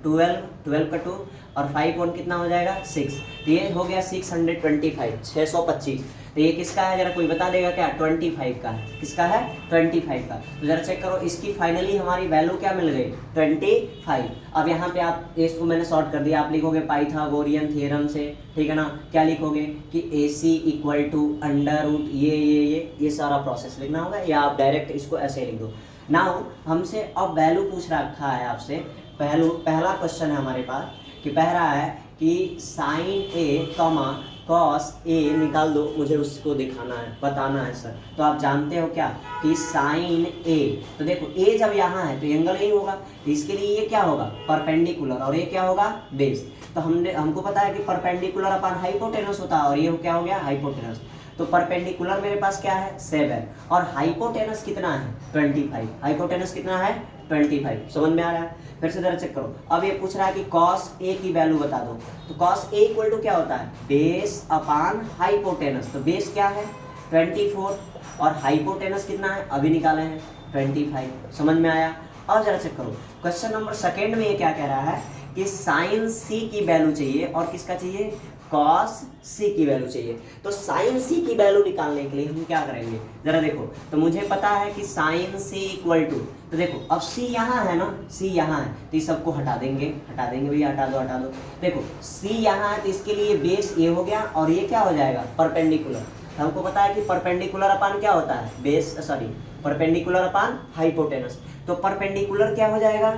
12, 12 का 2 और 5 1 कितना हो जाएगा 6। तो ये हो गया 625, 625। तो ये किसका है जरा कोई बता देगा क्या? 25 का है। किसका है? 25 का। तो जरा चेक करो, इसकी फाइनली हमारी वैल्यू क्या मिल गई 25। अब यहाँ पे आप इसको मैंने सॉर्ट कर दिया, आप लिखोगे पाइथागोरियन थ्योरम से। ठीक है ना, क्या लिखोगे कि ए सी इक्वल टू अंडर रूट ये सारा प्रोसेस लिखना होगा, या आप डायरेक्ट इसको ऐसे लिख दो। नाउ हमसे अब वैल्यू पूछ रखा है आपसे, पहला क्वेश्चन है हमारे पास कि कह रहा है कि sign A comma cos A निकाल दो, मुझे उसको दिखाना है, बताना है सर। तो आप जानते हो क्या कि साइन ए, तो देखो ए जब यहाँ है तो एंगल यही होगा, तो इसके लिए ये क्या होगा परपेंडिकुलर और ये क्या होगा बेस। तो हमको पता है कि परपेंडिकुलर अपन हाइपोटेनस होता है और ये क्या हो गया हाइपोटेनस। तो परपेंडिकुलर मेरे पास क्या है 7 और हाइपोटेनस कितना है 25। हाइपोटेनस कितना है 25। समझ में आ रहा है? फिर से जरा चेक करो, अब ये पूछ रहा है कि cos A की वैल्यू बता दो। तो cos A इक्वल टू क्या होता है बेस अपान हाइपोटेनस। तो बेस क्या है 24 और हाइपोटेनस कितना है अभी निकाले हैं 25। समझ में आया? अब जरा चेक करो क्वेश्चन नंबर सेकेंड में ये क्या कह रहा है कि साइन सी की वैल्यू चाहिए और किसका चाहिए cos C की वैल्यू चाहिए। तो साइन C की वैल्यू निकालने के लिए हम क्या करेंगे जरा देखो, तो मुझे पता है कि साइन C इक्वल टू, तो देखो अब C यहाँ है ना, C यहाँ है तो इस सबको हटा देंगे भैया, हटा दो। देखो C यहाँ है तो इसके लिए बेस ये हो गया और ये क्या हो जाएगा परपेंडिकुलर। तो हमको पता है कि परपेंडिकुलर अपान क्या होता है base, sorry perpendicular upon hypotenuse. तो परपेंडिकुलर क्या हो जाएगा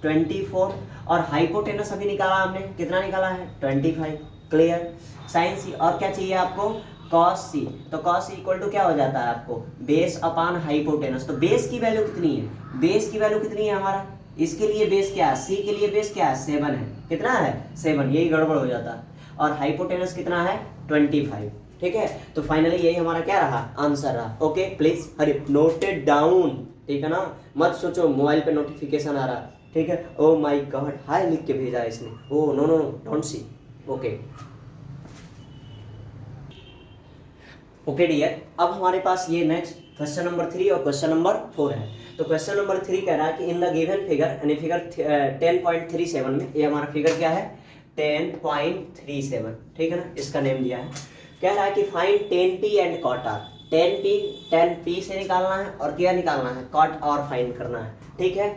24 और हाइपोटेनस अभी निकाला हमने, कितना निकाला है 25। क्लियर? साइन सी और क्या चाहिए आपको cos C। तो cos C इक्वल टू क्या हो जाता है आपको बेस अपान हाइपोटेनस। तो बेस की वैल्यू कितनी है, बेस की वैल्यू कितनी है हमारा, इसके लिए बेस क्या है C के लिए बेस क्या है 7 है। कितना है 7, यही गड़बड़ हो जाता है। और हाइपोटेनस कितना है 25। ठीक है, तो फाइनली यही हमारा क्या रहा आंसर रहा। ओके प्लीज अरे नोटेड डाउन। ठीक है ना, मत सोचो मोबाइल पे नोटिफिकेशन आ रहा। ठीक है, ओ माय गॉड हाय लिख के भेजा इसने, oh no don't see. Okay dear, अब हमारे पास ये नेक्स्ट क्वेश्चन नंबर 3 और क्वेश्चन नंबर 4 है। तो क्वेश्चन नंबर 3 कह रहा है कि इन द गिवन फिगर यानी फिगर 10.37 में, ये हमारा फिगर क्या है 10.37। ठीक है ना, इसका नेम दिया है। कह रहा है कि find tan P and cot R। tan P से निकालना है और क्या निकालना है cot R फाइंड करना है। ठीक है,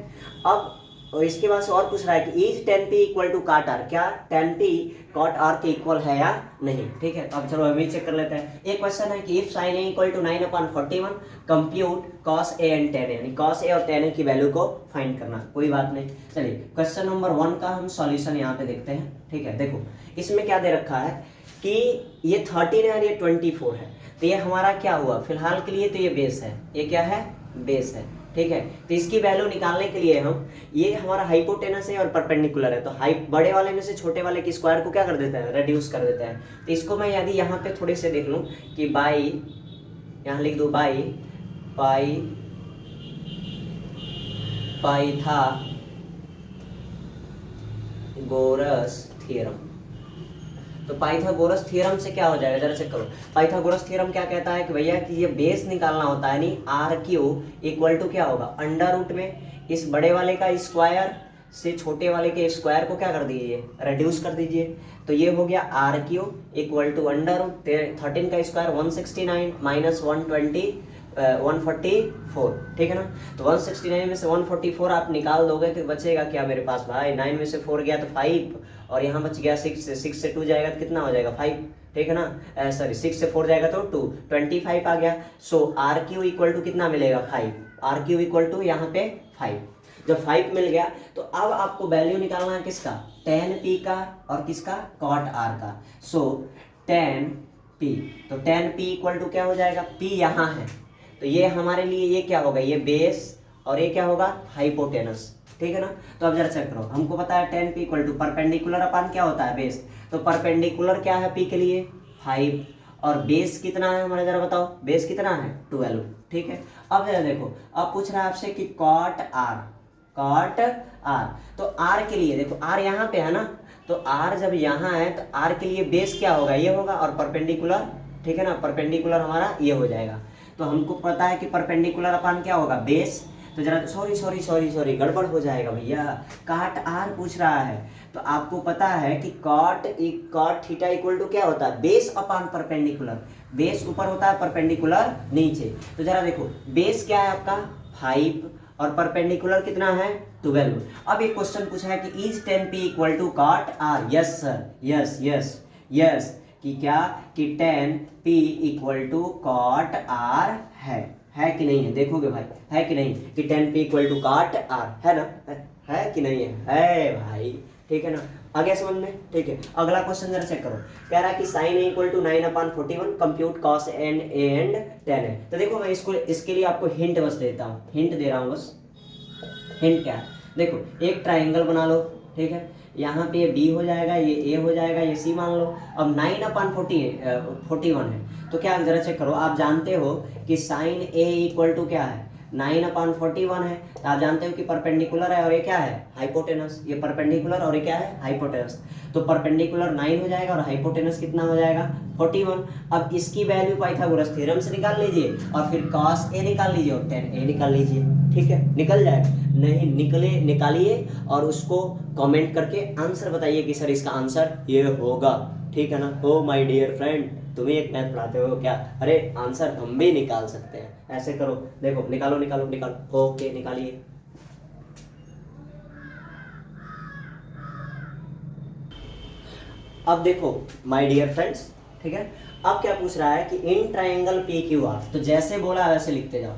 अब और इसके बाद से और पूछ रहा है कि is tan P equal to cot R, क्या tan P cot R के इक्वल है या नहीं। ठीक है, अब चलो अभी चेक कर लेते हैं। एक क्वेश्चन है कि if sin A equal to 9/41 compute cos A and tan A, यानी cos A और tan A की वैल्यू को फाइंड करना। कोई बात नहीं, चलिए क्वेश्चन नंबर 1 का हम सॉल्यूशन यहाँ पे देखते हैं। ठीक है, देखो इसमें क्या दे रखा है कि ये 13 है और ये 24 है, तो ये हमारा क्या हुआ फिलहाल के लिए, तो ये बेस है, ये क्या है बेस है, ठीक है। तो इसकी वैल्यू निकालने के लिए हम, ये हमारा हाइपोटेनस है और परपेंडिकुलर है, तो बड़े वाले में से छोटे वाले की स्क्वायर को क्या कर देता है, रेड्यूस कर देता है। तो इसको मैं यदि यहाँ पे थोड़े से देख लूँ कि बाई, यहाँ लिख दो बाई पाइथागोरस थ्योरम, तो पाइथागोरस थ्योरम से क्या हो जाएगा, जरा चेक करो। पाइथागोरस थ्योरम क्या कहता है कि भैया कि ये बेस निकालना होता है, यानी आर क्यू इक्वल टू क्या होगा, अंडर रूट में इस बड़े वाले का स्क्वायर से छोटे वाले के स्क्वायर को क्या कर दीजिए, रेड्यूस कर दीजिए। तो ये हो गया R Q equal to under root 13 का स्क्वायर 169 माइनस 144, ठीक है ना। तो 169 में से 144 आप निकाल दोगे तो बचेगा क्या मेरे पास भाई, 9 में से 4 गया तो 5, और यहाँ बच गया 6 से 2 जाएगा तो कितना हो जाएगा 5, ठीक है ना। सॉरी 6 से 4 जाएगा तो 2, 25 आ गया। सो आर क्यू इक्वल टू कितना मिलेगा 5, आर क्यू इक्वल टू यहाँ पे 5। जब 5 मिल गया तो अब आपको वैल्यू निकालना है किसका, tan p का और किसका, cot r का। सो tan p, तो tan p इक्वल टू क्या हो जाएगा, p यहाँ है तो ये हमारे लिए ये क्या होगा, ये बेस और ये क्या होगा हाइपोटेनस, ठीक है ना। तो अब जरा चेक करो, हमको पता है tan p equal to perpendicular upon क्या होता है बेस, तो परपेंडिकुलर क्या है p के लिए 5, और बेस कितना है हमारा, जरा बताओ बेस कितना है 12, ठीक है। अब जरा देखो, अब पूछ रहा है आपसे कि cot r, तो r के लिए देखो r यहाँ पे है ना, तो r जब यहाँ है तो r के लिए बेस क्या होगा, ये होगा, और परपेंडिकुलर, ठीक है ना, परपेंडिकुलर हमारा ये हो जाएगा। तो हमको पता है कि परपेंडिकुलर अपान क्या होगा बेस, तो जरा सॉरी गड़बड़ हो जाएगा भैया, काट आर पूछ रहा है, तो आपको पता है कि कॉट थीटा इक्वल टू क्या होता है, बेस अपान परपेंडिकुलर, बेस ऊपर होता है परपेंडिकुलर नीचे। तो जरा देखो बेस क्या है आपका 5 और परपेंडिकुलर कितना है 12। अब एक क्वेश्चन पूछा है कि is tan p equal to cot R, yes sir, yes कि क्या कि tan p equal to cot R है कि नहीं है, देखोगे भाई है कि नहीं कि tan p equal to cot R है ना, है कि नहीं है भाई, ठीक है ना, आ गया समझ में, ठीक है। अगला क्वेश्चन जरा चेक करो, कह रहा है कि sin a equal to 9/41 compute cos n a and tan है। तो देखो मैं इसके लिए आपको हिंट बस देता हूँ, हिंट दे रहा हूँ बस। हिंट क्या है, देखो एक ट्राइंगल बना लो, ठीक है, यहाँ पे ये b हो जाएगा, ये a हो जाएगा, ये c मान लो। अब 9/41 है, तो क्या जरा चेक करो, आप जानते हो कि sin a इक्वल टू क्या है 9/41 है, तो आप जानते हो कि परपेंडिकुलर है और ये क्या है हाइपोटेनस, ये परपेंडिकुलर और ये क्या है हाइपोटेनस। तो परपेंडिकुलर 9 हो जाएगा और हाइपोटेनस कितना हो जाएगा 41। अब इसकी वैल्यू पाइथागोरस थ्योरम से निकाल लीजिए और फिर cos a निकाल लीजिए और tan a निकाल लीजिए, ठीक है, निकल जाएगा। नहीं निकालिए और उसको कमेंट करके आंसर बताइए कि सर इसका आंसर ये होगा, ठीक है ना। ओ माय डियर फ्रेंड, तुम्हें एक मैथ पढ़ाते हो क्या, अरे आंसर हम भी निकाल सकते हैं, ऐसे करो, देखो निकालो, ओके निकालिए। अब देखो माय डियर फ्रेंड्स, ठीक है, अब क्या पूछ रहा है कि in triangle P Q R, तो जैसे बोला वैसे लिखते जाओ,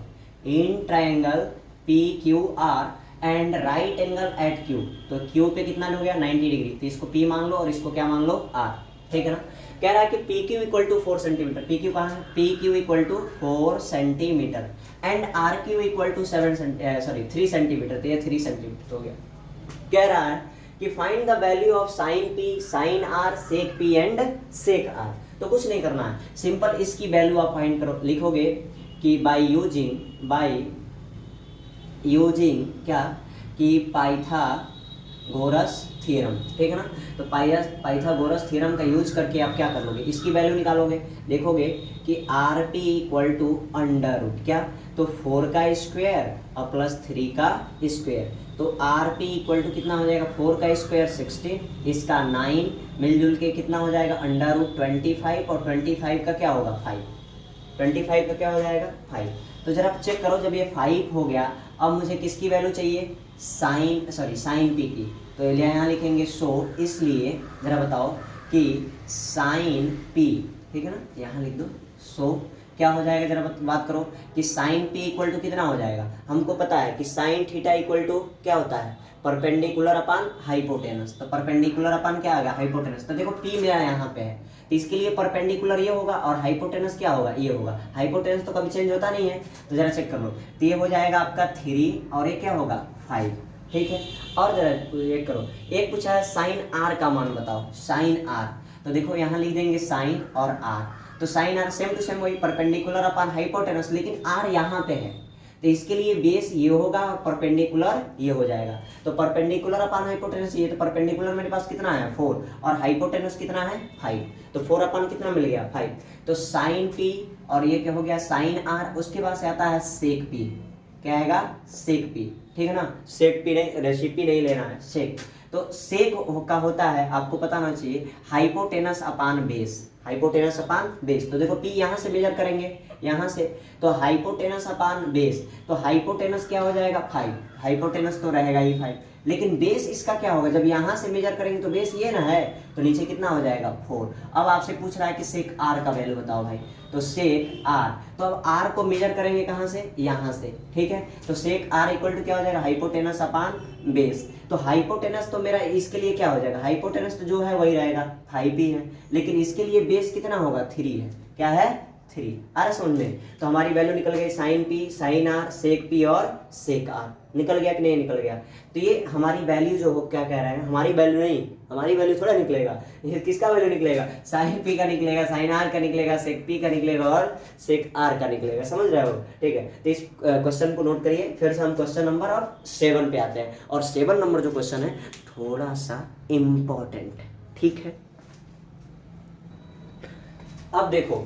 in triangle P Q R and right angle at Q, तो क्यू पे कितना हो गया 90 डिग्री, तो इसको पी मान लो और इसको क्या मान लो आर, ठीक है ना। कह रहा है कि P Q equal to 4 centimetre, P Q कहाँ है, P Q equal to 4 centimetre and R Q equal to 3 centimetre, तो ये 3 सेंटीमीटर हो गया। कह रहा है कि find the value of sine P, sine R, sec P and sec R. तो कुछ नहीं करना है, सिंपल इसकी वैल्यू आप फाइंड करो, लिखोगे कि बाय यूजिंग क्या कि पाइथागोरस थ्योरम, ठीक है ना। तो पाइथागोरस थ्योरम का यूज करके आप क्या कर लोगे, इसकी वैल्यू निकालोगे, देखोगे कि R P equal to under root क्या, तो 4 का स्क्वायर और प्लस 3 का स्क्वायर, तो आर पी इक्वल टू कितना हो जाएगा 4 का स्क्वायर 16, इसका 9 मिलजुल के कितना हो जाएगा अंडर रूट 25, और 25 का क्या होगा 5, 25 का क्या हो जाएगा 5। तो जरा चेक करो, जब ये 5 हो गया, अब मुझे किसकी वैल्यू चाहिए, साइन पी की, तो यहाँ लिखेंगे सो, इसलिए जरा बताओ कि साइन पी, ठीक है ना, यहाँ लिख दो सो क्या हो जाएगा, जरा बात करो कि साइन पी इक्वल टू कितना हो जाएगा। हमको पता है कि साइन थीटा इक्वल टू क्या होता है, परपेंडिकुलर अपान हाइपोटेनस। तो परपेंडिकुलर अपान क्या आ गया, हाइपोटेनस। तो देखो पी मेरा यहाँ पे है, तो इसके लिए परपेंडिकुलर ये होगा और हाइपोटेनस क्या होगा, ये होगा। हाइपोटेनस तो कभी चेंज होता नहीं है, तो जरा चेक कर लो। तो ये हो जाएगा आपका 3 और ये क्या होगा 5, ठीक है। और जरा ये करो, एक पूछा है साइन आर का मान बताओ, साइन आर। तो देखो यहाँ लिख देंगे साइन और आर। तो sine R same to same वही परपेंडिकुलर अपान हाइपोटेनस, लेकिन आर यहाँ पे है, तो इसके लिए बेस ये होगा और परपेंडिकुलर ये हो जाएगा। तो परपेंडिकुलर अपान हाइपोटेनस, ये तो परपेंडिकुलर मेरे पास कितना है 4 और हाइपोटेनस कितना है 5, तो 4 अपान कितना मिल गया 5। तो साइन पी और ये क्या हो गया साइन आर, उसके पास आता है सेक पी, क्या आएगा सेक पी, ठीक है ना। सेक पी नहीं, रेसिपी नहीं लेना है, सेक। तो सेक का होता है, आपको पता होना चाहिए, हाइपोटेनस अपान बेस, हाइपोटेनस अपान बेस। तो देखो पी यहाँ से मेजर करेंगे, यहाँ से, तो हाइपोटेनस अपान बेस, तो हाइपोटेनस क्या हो जाएगा 5, हाइपोटेनस तो रहेगा ही 5, लेकिन बेस इसका क्या होगा, जब यहाँ से मेजर करेंगे तो बेस ये ना है, तो नीचे कितना हो जाएगा 4। अब आपसे पूछ रहा है कि सेक आर का वैल्यू बताओ भाई, तो सेक आर, तो अब आर को मेजर करेंगे कहाँ से, यहाँ से, ठीक है। तो सेक आर इक्वल टू क्या हो जाएगा, हाइपोटेनस अपान बेस। तो हाइपोटेनस तो मेरा इसके लिए क्या हो जाएगा, हाइपोटेनस तो जो है वही रहेगा 5 ही है, लेकिन इसके लिए बेस कितना होगा 3 है, क्या है 3। आ रहा समझ में। तो हमारी वैल्यू निकल गई sine P, sine R, sec P और सेक आर, निकल गया कि नहीं निकल गया। तो ये हमारी वैल्यू जो हो, क्या कह रहे हैं, हमारी वैल्यू नहीं, हमारी वैल्यू थोड़ा निकलेगा, ये किसका वैल्यू निकलेगा, साइन पी का निकलेगा, साइन आर का निकलेगा, सेक पी का निकलेगा और सेक आर का निकलेगा, समझ रहे हो, ठीक है। तो इस क्वेश्चन को नोट करिए। फिर से हम क्वेश्चन नंबर और 7 पे आते हैं, और 7 नंबर जो क्वेश्चन है थोड़ा सा इम्पोर्टेंट, ठीक है। अब देखो,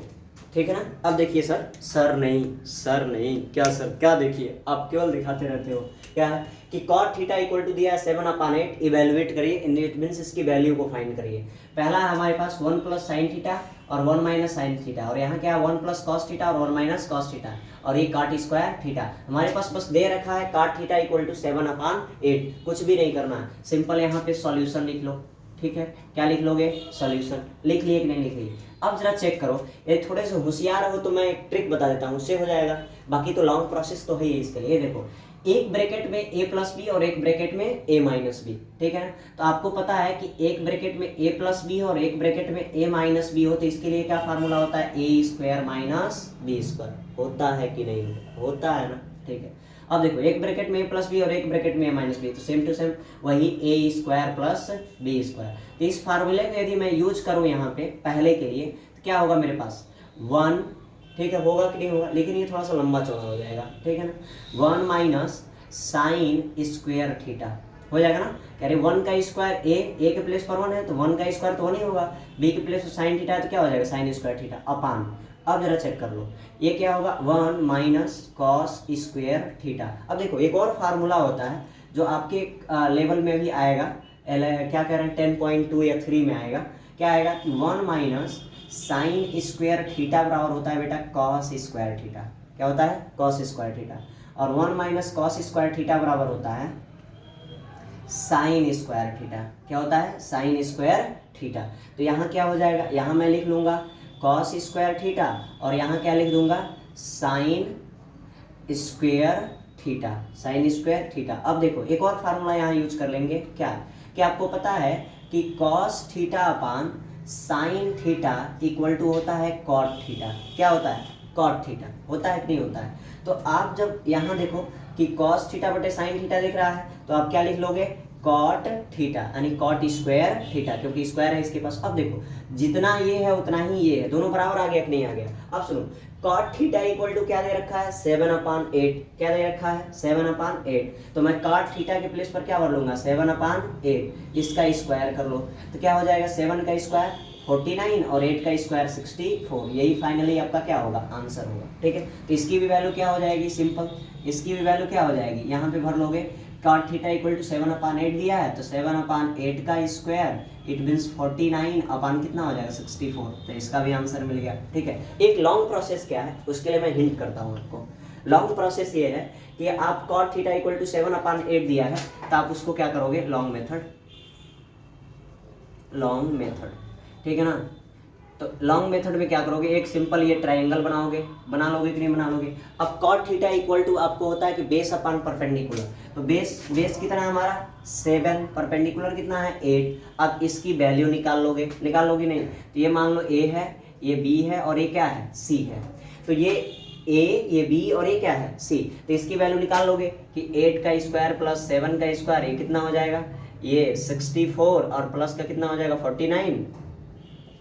ठीक है ना। अब देखिए सर नहीं क्या सर, क्या देखिए आप केवल दिखाते रहते हो, क्या है कि cot थीटा इक्वल टू दिया है 7/8, इवेलुएट करिए, इट मींस इसकी वैल्यू को फाइंड करिए। पहला है हमारे पास 1 प्लस साइन थीटा और 1 माइनस साइन थीटा, और यहाँ क्या है 1 प्लस कॉस थीटा और 1 माइनस कॉस थीटा, और ये cot स्क्वायर थीटा। हमारे पास बस दे रखा है cot थीटा इक्वल टू 7/8, कुछ भी नहीं करना है, सिंपल यहाँ पे सॉल्यूशन लिख लो, ठीक है। क्या लिख लोगे, सॉल्यूशन। लिख लिए कि नहीं लिख लिए। अब जरा चेक करो, ये थोड़े से होशियार हो तो मैं एक ट्रिक बता देता हूँ, उससे हो जाएगा, बाकी तो लॉन्ग प्रोसेस तो है ही इसके लिए। देखो एक ब्रैकेट में a प्लस बी और एक ब्रैकेट में a माइनस बी, ठीक है ना। तो आपको पता है कि एक ब्रैकेट में a प्लस बी और एक ब्रैकेट में a माइनस बी हो, तो इसके लिए क्या फार्मूला होता है, a square minus B square, होता है कि नहीं होता है ना, ठीक है। अब देखो एक ब्रैकेट में a प्लस बी और एक ब्रैकेट में a माइनस बी, तो सेम टू सेम वही a square plus B square. तो इस फार्मूले को यदि मैं यूज करूँ यहाँ पे पहले के लिए, तो क्या होगा मेरे पास 1, ठीक है, होगा कि नहीं होगा, लेकिन ये थोड़ा सा लंबा चौड़ा हो जाएगा, ठीक है ना। 1 माइनस साइन स्क्वायर थीटा हो जाएगा ना, कह रहे 1 का स्क्वायर ए के प्लेस पर 1 है, तो 1 का स्क्वायर तो 1 ही होगा, बी के प्लेस पर साइन थीटा है, तो क्या हो जाएगा साइन स्क्वायर थीटा अपान। अब जरा चेक कर लो, ये क्या होगा 1 माइनस कॉस स्क्वायर थीटा। अब देखो एक और फार्मूला होता है जो आपके लेवल में भी आएगा, क्या कह रहे हैं 10.2 या 3 में आएगा, क्या आएगा 1 माइनस साइन स्क्वायर थीटा बराबर होता है बेटा कॉस स्क्वायर थीटा, क्या होता है कॉस स्क्वायर थीटा, और 1 माइनस कॉस स्क्वायर थीटा बराबर होता है साइन स्क्वायर थीटा, क्या होता है साइन स्क्वायर थीटा। तो यहाँ क्या हो जाएगा, यहाँ मैं लिख लूँगा कॉस स्क्वायर थीटा और यहाँ क्या लिख दूंगा sign square theta, sign square theta. अब देखो एक और फार्मूला यहाँ यूज कर लेंगे, क्या कि आपको पता है कि cos theta upon sine theta equal to होता है कॉट थीटा, क्या होता है कॉट थीटा, होता है कि नहीं होता है। तो आप जब यहाँ देखो कि कॉस थीटा बटे साइन थीटा दिख रहा है, तो आप क्या लिख लोगे कॉट थीटा, यानी कॉट स्क्वायर थीटा, क्योंकि स्क्वायर है इसके पास। अब देखो जितना ये है उतना ही ये है, दोनों बराबर आ गया कि नहीं आ गया। अब सुनो कॉट थीटा इक्वल टू क्या दे रखा है 7/8, क्या दे रखा है 7/8, तो मैं कॉट थीटा के प्लेस पर क्या भर लूंगा 7/8, इसका स्क्वायर कर लो, तो क्या हो जाएगा 7 का स्क्वायर 49 और 8 का स्क्वायर 64, यही फाइनली आपका क्या होगा आंसर होगा, ठीक है। तो इसकी भी वैल्यू क्या हो जाएगी सिंपल, इसकी भी वैल्यू क्या हो जाएगी, यहाँ पे भर लोगे कॉट थीटा इक्वल टू 7/8 दिया है, तो 7/8 का स्क्वायर इट मीन्स 49 अपान कितना हो जाएगा 64, तो इसका भी आंसर मिल गया, ठीक है। एक लॉन्ग प्रोसेस क्या है उसके लिए मैं हिंट करता हूँ आपको। लॉन्ग प्रोसेस ये है कि आप कॉट थीटा इक्वल टू 7/8 दिया है, तो आप उसको क्या करोगे लॉन्ग मेथड, ठीक है ना। तो लॉन्ग मेथड में क्या करोगे, एक सिंपल ये ट्राइंगल बना लोगे कि नहीं बना लोगे। अब कॉट थीटा इक्वल टू आपको होता है कि बेस अपॉन परपेंडिकुलर, तो बेस कितना है हमारा 7, परपेंडिकुलर कितना है 8। अब इसकी वैल्यू निकाल लोगे नहीं, तो ये मान लो ए है, ये बी है और ये क्या है सी है। तो ये ए, ये बी और ये क्या है सी, तो इसकी वैल्यू निकाल लोगे कि 8 का स्क्वायर प्लस 7 का स्क्वायर ये कितना हो जाएगा, ये 64 और प्लस का कितना हो जाएगा 49,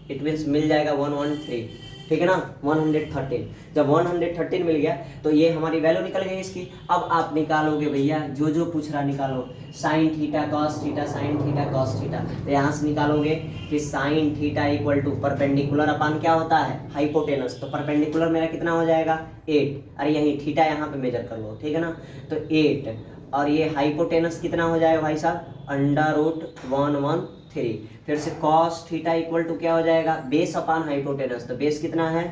इट मीन्स मिल जाएगा 113, ठीक है ना 113। जब 113 मिल गया तो ये हमारी वैल्यू निकल गई इसकी। अब आप निकालोगे भैया जो पूछ रहा निकालो, sine theta cos theta, sine theta cos theta. तो यहाँ से निकालोगे कि sine theta equal to perpendicular upon क्या होता है हाइपोटेनस, तो परपेंडिकुलर मेरा कितना हो जाएगा 8, अरे यही थीटा यहाँ पे मेजर कर लो, ठीक है ना, तो 8 और ये हाइपोटेनस कितना हो जाएगा भाई साहब √113। फिर से कॉस थीटा इक्वल टू क्या हो जाएगा बेस अपान हाइपोटेनस, तो बेस कितना है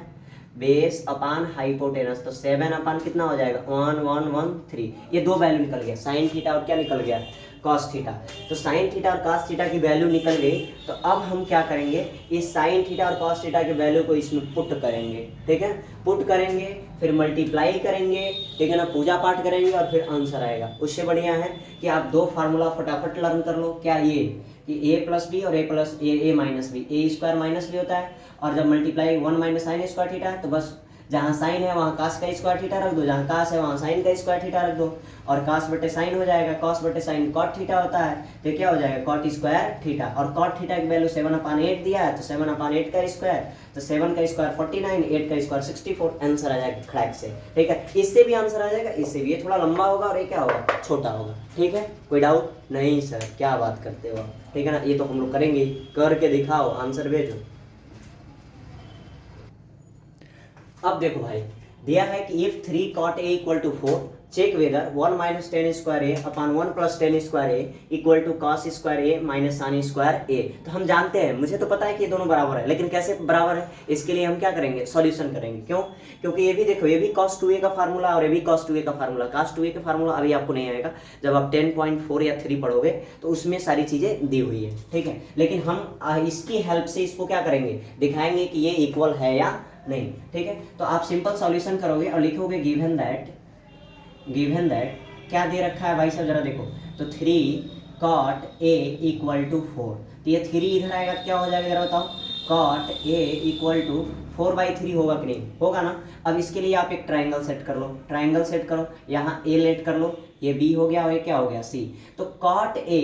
बेस अपान हाइपोटेनस, तो 7 अपान कितना हो जाएगा 1113। ये दो वैल्यू निकल गया, साइन थीटा और क्या निकल गया कॉस थीटा। तो साइन थीटा और कॉस थीटा की वैल्यू निकल गई। तो अब हम क्या करेंगे, इस साइन थीटा और कॉस थीटा की वैल्यू को इसमें पुट करेंगे, ठीक है, पुट करेंगे फिर मल्टीप्लाई करेंगे, ठीक है ना, पूजा पाठ करेंगे और फिर आंसर आएगा। उससे बढ़िया है कि आप दो फार्मूला फटाफट लर्न कर लो। क्या ये कि a प्लस बी और a minus B, A square minus B होता है, और जब मल्टीप्लाई 1 माइनस साइन स्क्वायर थीटा है तो बस जहाँ साइन है वहाँ कास का स्क्वायर थीटा रख दो, जहाँ कास है वहाँ साइन का स्क्वायर थीटा रख दो, और कास बटे साइन हो जाएगा, कॉस बटे साइन कॉट थीटा होता है, तो क्या हो जाएगा कॉट स्क्वायर थीटा। और कॉट थीटा की वैल्यू 7/8 दिया है, तो 7/8 का स्क्वायर, तो 7 का स्क्वायर 49, 8 का स्क्वायर 64, आंसर आ जाएगा खड़ाक से, ठीक है। इससे भी आंसर आ जाएगा, इससे भी, ये थोड़ा लंबा होगा और ये क्या होगा छोटा होगा, ठीक है। कोई डाउट नहीं सर, क्या बात करते हो, ठीक है ना, ये तो हम लोग करेंगे, करके दिखाओ, आंसर भेजो। अब देखो भाई, दिया है कि if 3 cot a equal to 4 check whether 1 minus tan square A upon 1 plus tan square A equal to cos square A minus sine square A. तो हम जानते हैं, मुझे तो पता है कि ये दोनों बराबर है, लेकिन कैसे बराबर है इसके लिए हम क्या करेंगे सॉल्यूशन करेंगे। क्यों, क्योंकि ये भी देखो, ये भी cos 2a का फार्मूला और ये भी cos 2a का फार्मूला। cos 2a का फार्मूला अभी आपको नहीं आएगा, जब आप 10.4 या 3 पढ़ोगे तो उसमें सारी चीजें दी हुई है, ठीक है। लेकिन हम इसकी हेल्प से इसको क्या करेंगे, दिखाएंगे कि ये इक्वल है या नहीं, ठीक है। तो आप सिंपल सॉल्यूशन करोगे और लिखोगे गिवन दैट क्या दे रखा है भाई साहब जरा देखो, तो 3 cot a इक्वल टू 4, तो ये 3 इधर आएगा तो क्या हो जाएगा जरा बताओ, cot a इक्वल टू 4/3 होगा कि नहीं होगा ना। अब इसके लिए आप एक ट्राइंगल सेट कर लो, यहाँ a लेट कर लो, ये b हो गया और ये क्या हो गया c, तो cot a,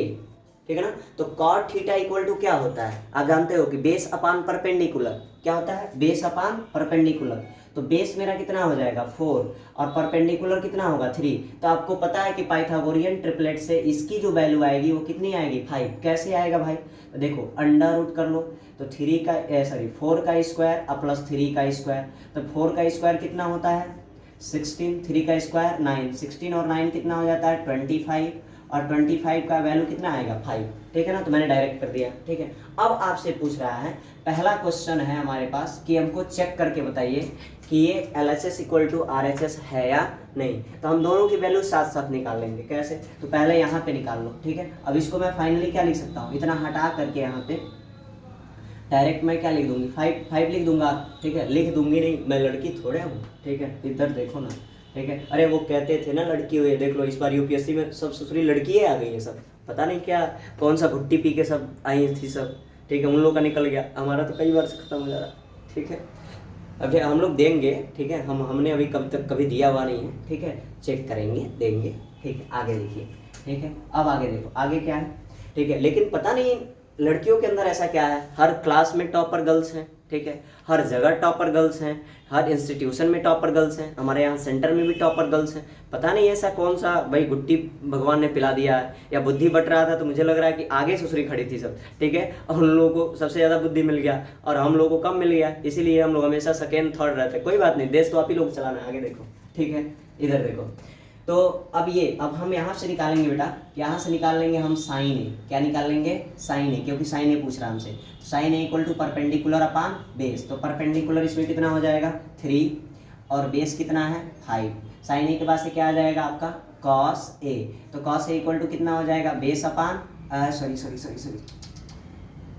ठीक है ना। तो cot थीटा इक्वल टू क्या होता है, आप जानते हो कि बेस अपान परपेंडिकुलर, क्या होता है बेस अपान परपेंडिकुलर। तो बेस मेरा कितना हो जाएगा 4 और परपेंडिकुलर कितना होगा 3। तो आपको पता है कि पाइथागोरियन ट्रिपलेट से इसकी जो वैल्यू आएगी वो कितनी आएगी 5। कैसे आएगा भाई, तो देखो अंडर रूट कर लो, तो 4 का स्क्वायर और प्लस 3 का स्क्वायर, तो 4 का स्क्वायर कितना होता है 16, 3 का स्क्वायर 9, 16 और 9 कितना हो जाता है 25, और 25 का वैल्यू कितना आएगा 5, ठीक है ना। तो मैंने डायरेक्ट कर दिया, ठीक है। अब आपसे पूछ रहा है, पहला क्वेश्चन है हमारे पास कि हमको चेक करके बताइए कि ये LHS इक्वल टू RHS है या नहीं। तो हम दोनों की वैल्यू साथ साथ निकाल लेंगे। कैसे, तो पहले यहाँ पे निकाल लो, ठीक है। अब इसको मैं फाइनली क्या लिख सकता हूँ, इतना हटा करके यहाँ पे डायरेक्ट मैं क्या लिख दूंगी 5 लिख दूंगा, ठीक है। लिख दूंगी नहीं, मैं लड़की थोड़े हूँ, ठीक है, इधर देखो ना, ठीक है। अरे वो कहते थे ना लड़की हुई, देख लो इस बार UPSC में सब ससुरी लड़की आ गई है सब, पता नहीं क्या कौन सा भुट्टी पी के सब आई थी सब, ठीक है। उन लोगों का निकल गया, हमारा तो कई बार से खत्म हो जा रहा, ठीक है। अभी हम लोग देंगे, ठीक है, हमने अभी कभी दिया हुआ नहीं है, ठीक है, चेक करेंगे देंगे, ठीक है। आगे देखिए, ठीक है। अब आगे देखो, आगे क्या है, ठीक है। लेकिन पता नहीं लड़कियों के अंदर ऐसा क्या है, हर क्लास में टॉपर गर्ल्स हैं, ठीक है, हर जगह टॉपर गर्ल्स हैं, हर इंस्टीट्यूशन में टॉपर गर्ल्स हैं, हमारे यहाँ सेंटर में भी टॉपर गर्ल्स हैं। पता नहीं ऐसा कौन सा भाई गुट्टी भगवान ने पिला दिया है, या बुद्धि बट रहा था तो मुझे लग रहा है कि आगे ससुरी खड़ी थी सब, ठीक है, और उन लोगों को सबसे ज़्यादा बुद्धि मिल गया और हम लोगों को कम मिल गया, इसीलिए हम लोग हमेशा सेकेंड थर्ड रहते हैं। कोई बात नहीं, देश तो आप ही लोग चलाना है, आगे देखो, ठीक है, इधर देखो। तो अब हम यहाँ से निकालेंगे बेटा, यहाँ से निकाल लेंगे हम साइन ए, क्या निकाल लेंगे साइन ए, क्योंकि साइन ए पूछ रहा है हमसे। तो sine A equal to perpendicular upon base, तो परपेंडिकुलर इसमें कितना हो जाएगा 3 और बेस कितना है 5। साइन ए के बाद से क्या आ जाएगा आपका कॉस ए, तो कॉस ए इक्वल टू कितना हो जाएगा बेस अपान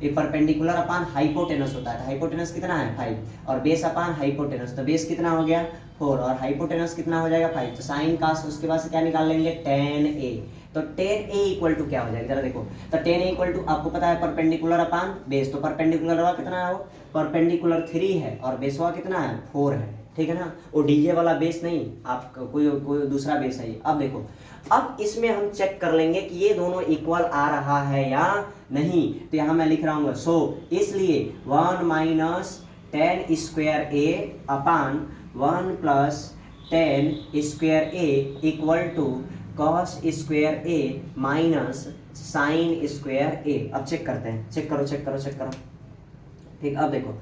ये परपेंडिकुलर अपान हाइपोटेनस होता है, तो हाइपोटेनस कितना है 5 और बेस अपान हाइपोटेनस, तो बेस कितना हो गया 4 और हाइपोटेनस कितना हो जाएगा 5, तो साइन का उसके बाद से क्या निकाल लेंगे tan a, तो tan a इक्वल टू क्या हो जाएगा जरा देखो, तो tan a इक्वल टू आपको पता है परपेंडिकुलर अपान बेस, तो परपेंडिकुलर हुआ कितना है वो परपेंडिकुलर 3 है और बेस हुआ कितना है 4 है, ठीक है ना, वो डीजे वाला बेस नहीं, आप कोई दूसरा बेस है। अब देखो अब इसमें हम चेक कर लेंगे कि ये दोनों इक्वल आ रहा है या नहीं, तो यहाँ मैं लिख रहा हूँ सो इसलिए 1 minus tan square A upon 1 plus tan square A equal to cos square A minus sine square A. अब चेक करते हैं, चेक करो चेक करो चेक करो, ठीक। अब देखो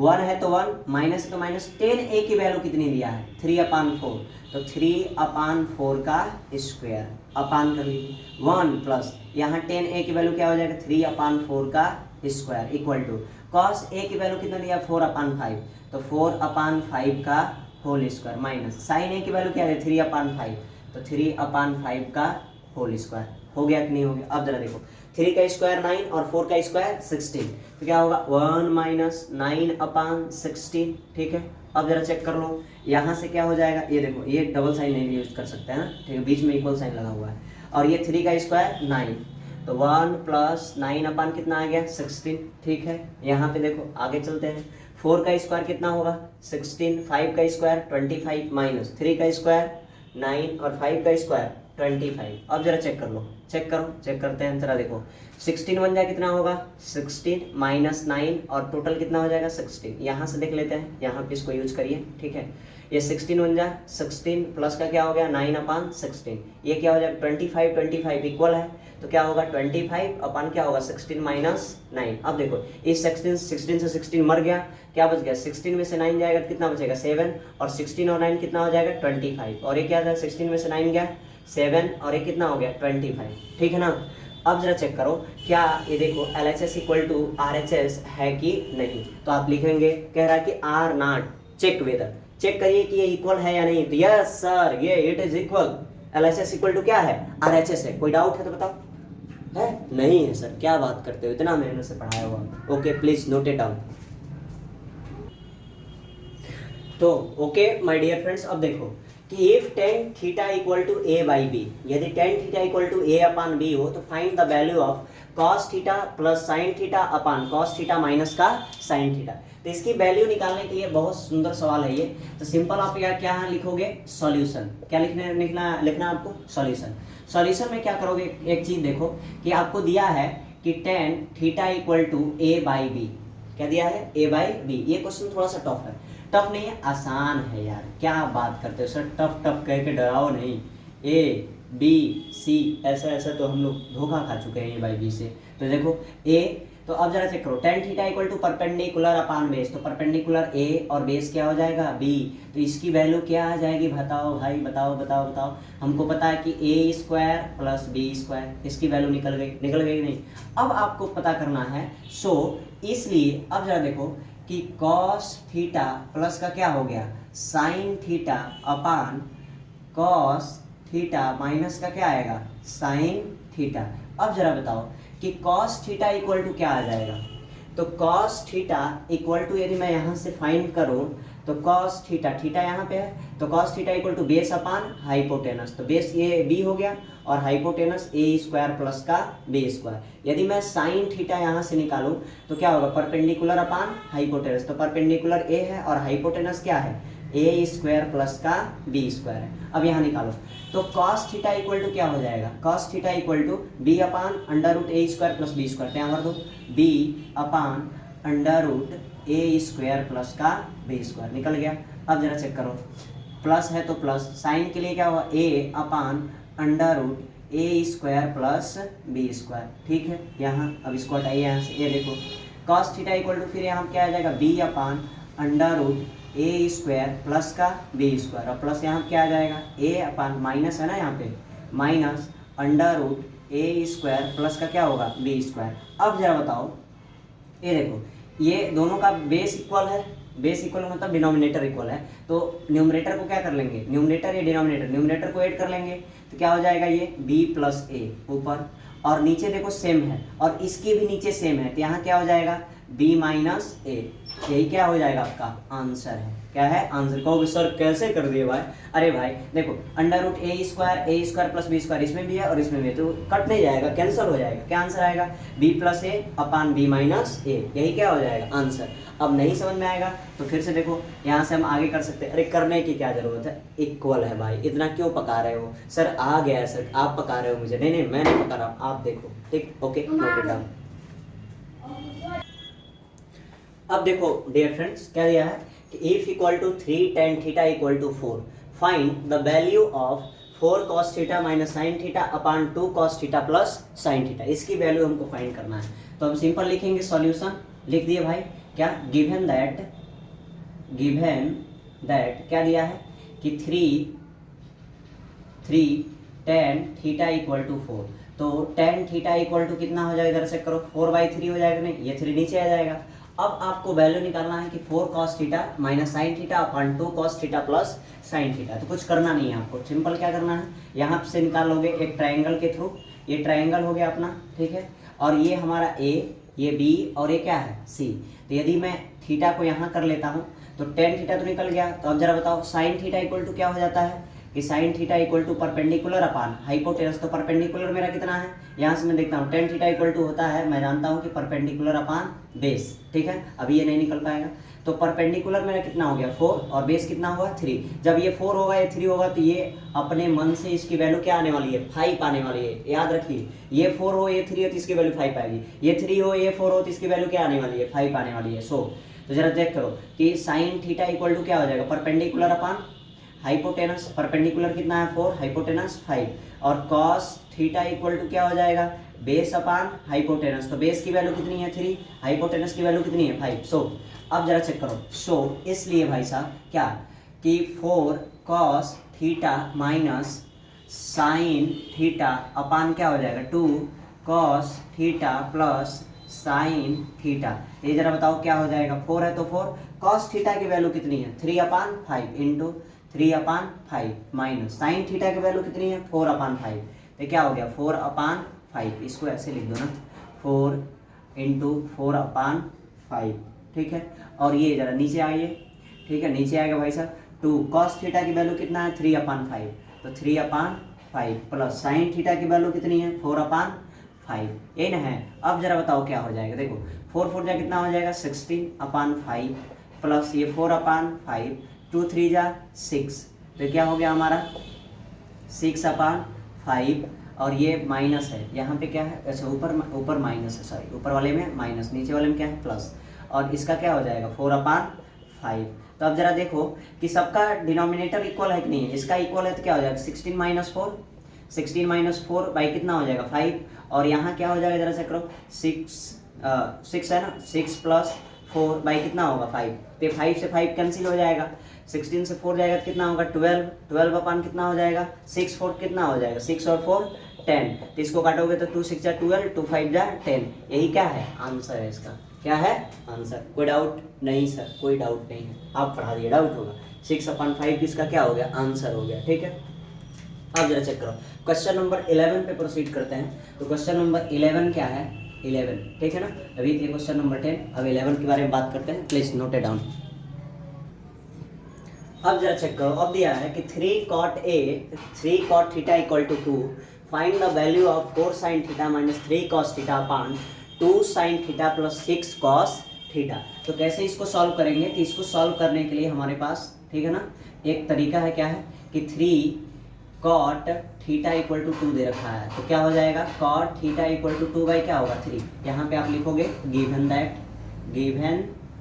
1 है तो 1, माइनस है तो माइनस, टेन ए की वैल्यू कितनी लिया है 3/4, तो 3/4 का स्क्वायर अपान कर लीजिए 1 प्लस यहाँ टेन ए की वैल्यू क्या हो जाएगा 3/4 का square equal to cos A की वैल्यू कितना लिया 4/5, तो 4/5 का होल स्क्वायर माइनस साइन ए की वैल्यू क्या है 3/5, तो 3/5 का होल स्क्वायर। हो गया कि नहीं हो गया? अब जरा देखो 3 का स्क्वायर 9 और 4 का स्क्वायर 16, तो क्या होगा 1 माइनस 9/16, ठीक है। अब जरा चेक कर लो यहाँ से क्या हो जाएगा, ये देखो ये डबल साइन नहीं यूज कर सकते हैं ना, ठीक है, बीच में इक्वल साइन लगा हुआ है और ये 3 का स्क्वायर 9, तो 1 प्लस 9 अपान कितना आ गया 16, ठीक है। यहाँ पे देखो आगे चलते हैं, 4 का स्क्वायर कितना होगा 16, 5 का स्क्वायर 25 माइनस 3 का स्क्वायर 9 और 5 का स्क्वायर 25। अब जरा चेक कर लो, चेक करो, चेक करते हैं जरा देखो 16 बन जाए कितना होगा 16 माइनस 9 और टोटल कितना हो जाएगा 16, यहाँ से देख लेते हैं, यहाँ पे इसको यूज करिए, ठीक है। ये 16 बन जाए 16 प्लस का क्या हो गया 9/16, ये क्या हो जाएगा 25 इक्वल है, तो क्या होगा 25 अपान क्या होगा 16 माइनस 9। अब देखो इस 16 से 16 मर गया, क्या बच गया 16 में से 9 जाएगा कितना बचेगा 7 और 16 और 9 कितना हो जाएगा 25, और ये क्या था 16 में से 9 गया 7 और ये कितना हो गया 25, ठीक है ना। अब जरा चेक करो क्या ये देखो LHS इक्वल टू RHS है कि नहीं, तो आप लिखेंगे कह रहा है कि R not check whether, check करिए कि ये इक्वल है या नहीं, तो यस सर ये it is equal, LHS equal to क्या है RHS है। कोई डाउट है तो बताओ, है नहीं है सर, क्या बात करते हो, इतना मेहनत से पढ़ाया हुआ। Okay please note it down. तो ओके माय डियर फ्रेंड्स, अब देखो कि if tan theta equal to a by B, यदि tan theta equal to a upon B हो तो find the value of cos theta plus sin theta upon cos theta minus का sin थीटा। तो इसकी वैल्यू निकालने के लिए बहुत सुंदर सवाल है ये, तो सिंपल आप यार क्या लिखोगे सॉल्यूशन, क्या लिखना आपको सॉल्यूशन। सॉल्यूशन में क्या करोगे, एक चीज देखो कि आपको दिया है कि tan theta equal to a by B, क्या दिया है a बाई बी। ये क्वेश्चन थोड़ा सा टफ है, टफ नहीं है आसान है यार, क्या बात करते हो सर, टफ टफ कह के डराओ नहीं, ए बी सी ऐसा ऐसा तो हम लोग धोखा खा चुके हैं ए बाई बी से। तो देखो ए, तो अब जरा चेक करो tan theta equal to perpendicular upon base, तो परपेंडिकुलर ए और बेस क्या हो जाएगा बी, तो इसकी वैल्यू क्या आ जाएगी बताओ भाई, बताओ बताओ बताओ। हमको पता है कि ए स्क्वायर प्लस बी स्क्वायर, इसकी वैल्यू निकल गई नहीं। अब आपको पता करना है, सो इसलिए अब जरा देखो कि cos थीटा प्लस का क्या हो गया sin theta upon cos theta minus का क्या आएगा sin थीटा। अब जरा बताओ कि cos थीटा इक्वल टू क्या आ जाएगा, तो cos थीटा इक्वल टू यदि मैं यहाँ से फाइंड करूँ तो cos थीटा, थीटा यहाँ पे है, तो cos theta equal to base upon hypotenuse, तो बेस ये b हो गया और हाइपोटेनस a स्क्वायर प्लस का b स्क्वायर। यदि मैं साइन थीटा यहाँ से निकालूं तो क्या होगा परपेंडिकुलर अपान हाइपोटेनस, तो परपेंडिकुलर a है और हाइपोटेनस क्या है a स्क्वायर प्लस का b स्क्वायर है। अब यहाँ निकालो तो cos थीटा इक्वल टू क्या हो जाएगा, cos theta equal to b upon under root a square plus b square, तो यहाँ भर दो b upon under root a square plus का b स्क्वायर निकल गया। अब जरा चेक करो, प्लस है तो प्लस, साइन के लिए क्या हुआ a upon under root A square plus B square, ठीक है। यहाँ अब इसको हटाइए यहाँ से, ये देखो cos थीटा इक्वल टू फिर यहाँ क्या आ जाएगा b upon under root A square plus का बी स्क्वायर, और प्लस यहाँ क्या आ जाएगा a अपान माइनस है ना यहाँ पे minus under root A square plus का क्या होगा बी स्क्वायर। अब जरा बताओ, ये देखो ये दोनों का बेस इक्वल है, बेस इक्वल मतलब डिनोमिनेटर इक्वल है, तो न्यूमरेटर को क्या कर लेंगे, न्यूमरेटर या डिनोमिनेटर, न्यूमरेटर को ऐड कर लेंगे, तो क्या हो जाएगा ये b प्लस ए ऊपर, और नीचे देखो सेम है और इसके भी नीचे सेम है, तो यहाँ क्या हो जाएगा b माइनस ए। यही क्या हो जाएगा आपका आंसर है। क्या है आंसर? कहोगे सर कैसे कर दिए भाई? अरे भाई देखो under root A square plus B square इसमें भी है और इसमें भी है, तो कट नहीं जाएगा, कैंसिल हो जाएगा। क्या आंसर आएगा? b प्लस ए अपान b माइनस ए। यही क्या हो जाएगा आंसर। अब नहीं समझ में आएगा तो फिर से देखो यहाँ से हम आगे कर सकते हैं। अरे करने की क्या जरूरत है, इक्वल है भाई, इतना क्यों पका रहे हो? सर आ गया है सर, आप पका रहे हो मुझे। नहीं नहीं मैं नहीं पका रहा हूँ, आप देखो। ठीक, ओके नोट इट डाउन। अब देखो डियर फ्रेंड्स क्या दिया है कि if equal to 3 tan theta equal to 4 find the value of 4 cos theta minus sine theta upon 2 cos theta plus sine theta. इसकी वैल्यू हमको फाइंड करना है। तो हम सिंपल लिखेंगे सॉल्यूशन। लिख दिए भाई क्या, गिवन दैट क्या दिया है कि 3 tan थीटा इक्वल टू 4, तो tan थीटा इक्वल टू कितना हो जाएगा? इधर से करो 4/3 हो जाएगा, नहीं ये 3 नीचे आ जाएगा। अब आपको वैल्यू निकालना है कि 4 cos theta minus sine theta upon 2 cos theta plus sine theta. तो कुछ करना नहीं है आपको, सिंपल क्या करना है, यहाँ से निकालोगे एक ट्रायंगल के थ्रू। ये ट्रायंगल हो गया अपना, ठीक है, और ये हमारा ए, ये बी और ये क्या है सी। तो यदि मैं थीटा को यहाँ कर लेता हूँ तो tan थीटा तो निकल गया। तो अब जरा बताओ साइन थीटा इक्वल टू क्या हो जाता है कि sine theta equal to perpendicular upon hypotenuse. तो परपेंडिकुलर मेरा कितना है, यहाँ से मैं देखता हूँ tan थीटा इक्वल टू होता है, मैं जानता हूँ कि परपेंडिकुलर अपान बेस। ठीक है, अभी ये नहीं निकल पाएगा। तो परपेंडिकुलर मेरा कितना हो गया 4 और बेस कितना होगा 3। जब ये 4 होगा ये 3 होगा तो ये अपने मन से इसकी वैल्यू क्या आने वाली है 5 आने वाली है। याद रखिए ये 4 हो ये 3 हो तो इसकी वैल्यू 5 आएगी, ये 3 हो ये 4 हो तो इसकी वैल्यू क्या आने वाली है 5 आने वाली है। तो जरा चेक करो कि साइन थीटा इक्वल टू क्या हो जाएगा परपेंडिकुलर अपान हाइपोटेनस। परपेंडिकुलर कितना है 4, हाइपोटेनस 5, और कॉस थीटा इक्वल टू क्या हो जाएगा बेस अपान हाइपोटेनस। तो बेस की वैल्यू कितनी है 3, हाइपोटेनस की वैल्यू कितनी है 5। अब जरा चेक करो। इसलिए भाई साहब क्या कि 4 cos theta minus sine theta अपान क्या हो जाएगा 2 cos theta plus sine theta. ये जरा बताओ क्या हो जाएगा, 4 है तो 4 कॉस थीटा की वैल्यू कितनी है 3/5 इंटू 3/5 माइनस साइन थीटा की वैल्यू कितनी है 4/5। तो क्या हो गया 4/5, इसको ऐसे लिख दो ना 4 इंटू 4/5। ठीक है, और ये जरा नीचे आइए, ठीक है नीचे आएगा भाई साहब 2 कॉस थीटा की वैल्यू कितना है 3/5, तो 3/5 प्लस साइन थीटा की वैल्यू कितनी है 4/5, ये ना है। अब जरा बताओ क्या हो जाएगा, देखो 4 4 जा कितना हो जाएगा 16/5 प्लस ये 4/5, 2 3 जा 6, तो क्या हो गया हमारा 6/5, और ये माइनस है यहाँ पे क्या है, अच्छा ऊपर माइनस है, सॉरी ऊपर वाले में माइनस नीचे वाले में क्या है प्लस, और इसका क्या हो जाएगा 4/5। तो अब जरा देखो कि सबका डिनोमिनेटर इक्वल है कि नहीं है, इसका इक्वल है तो क्या हो जाएगा 16 - 4 बाई कितना हो जाएगा 5, और यहाँ क्या हो जाएगा जरा से करो 6 है ना 6 प्लस 4 बाई कितना होगा 5, तो 5 से 5 कैंसिल हो जाएगा, 16 से 4 जाएगा तो कितना होगा 12 अपान कितना हो जाएगा 6 4 कितना हो जाएगा 6 और 4 10, तो इसको काटोगे तो 2 6 जा 12, 2 5 जा 10। यही क्या है आंसर है इसका, क्या है आंसर। कोई डाउट नहीं सर, कोई डाउट नहीं है, आप पढ़ा दिए डाउट होगा। 6/5 इसका क्या हो गया आंसर हो गया। ठीक है, अब जरा चेक करो क्वेश्चन नंबर 11 पे प्रोसीड करते हैं। तो क्वेश्चन नंबर 11 क्या है 11, ठीक है ना, अभी थे क्वेश्चन नंबर 10, अब 11 के बारे में बात करते हैं, प्लीज नोट इट डाउन। अब जरा चेक करो, अब दिया है कि 3 cot theta equal to 2, find the value of 4 sin theta minus 3 cos theta upon 2 sin theta plus 6 cos theta. तो कैसे इसको सॉल्व करेंगे, तो इसको सॉल्व करने के लिए हमारे पास, ठीक है ना, एक तरीका है, क्या है कि 3 cot थीटा इक्वल टू 2 दे रखा है, तो क्या हो जाएगा cot theta equal to 2 by क्या होगा 3, यहाँ पे आप लिखोगे गिवन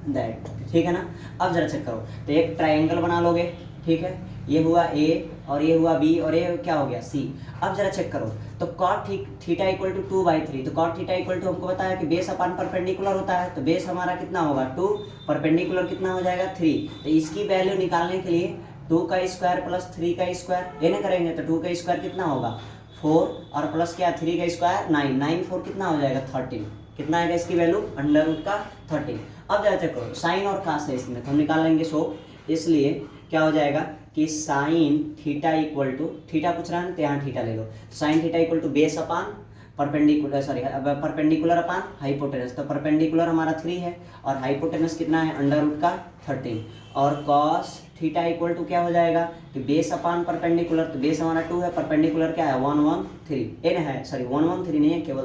दैट, ठीक है ना। अब जरा चेक करो, तो एक ट्रायंगल बना लोगे, ठीक है, ये हुआ ए और ये हुआ बी और ये क्या हो गया सी। अब जरा चेक करो, तो cot थीटा इक्वल टू 2/3, तो cot थीटा इक्वल टू हमको बताया कि बेस अपान परपेंडिकुलर होता है, तो बेस हमारा कितना होगा 2, परपेंडिकुलर कितना हो जाएगा 3, तो इसकी वैल्यू निकालने के लिए 2 का स्क्वायर प्लस 3 का स्क्वायर ये ना करेंगे, तो 2 का स्क्वायर कितना होगा 4 और प्लस क्या 3 का स्क्वायर 9 4 कितना हो जाएगा 13, कितना आएगा इसकी वैल्यू √13। अब जरा चेक करो साइन और कास है इसमें, तो हम निकाल लेंगे 100, इसलिए क्या हो जाएगा कि sine theta equal to, theta पूछ रहा है ना तो यहाँ थीटा ले लो, sine theta equal to base upon perpendicular, sorry perpendicular upon hypotenuse. तो परपेंडिकुलर हमारा 3 है और हाइपोटेनस कितना है, अंडर रूट का 13। और कॉस थीटा इक्वल टू क्या हो जाएगा कि बेस अपान परपेंडिकुलर, तो बेस हमारा 2 है, परपेंडिकुलर क्या है 113 एन है, सॉरी 113 नहीं है, केवल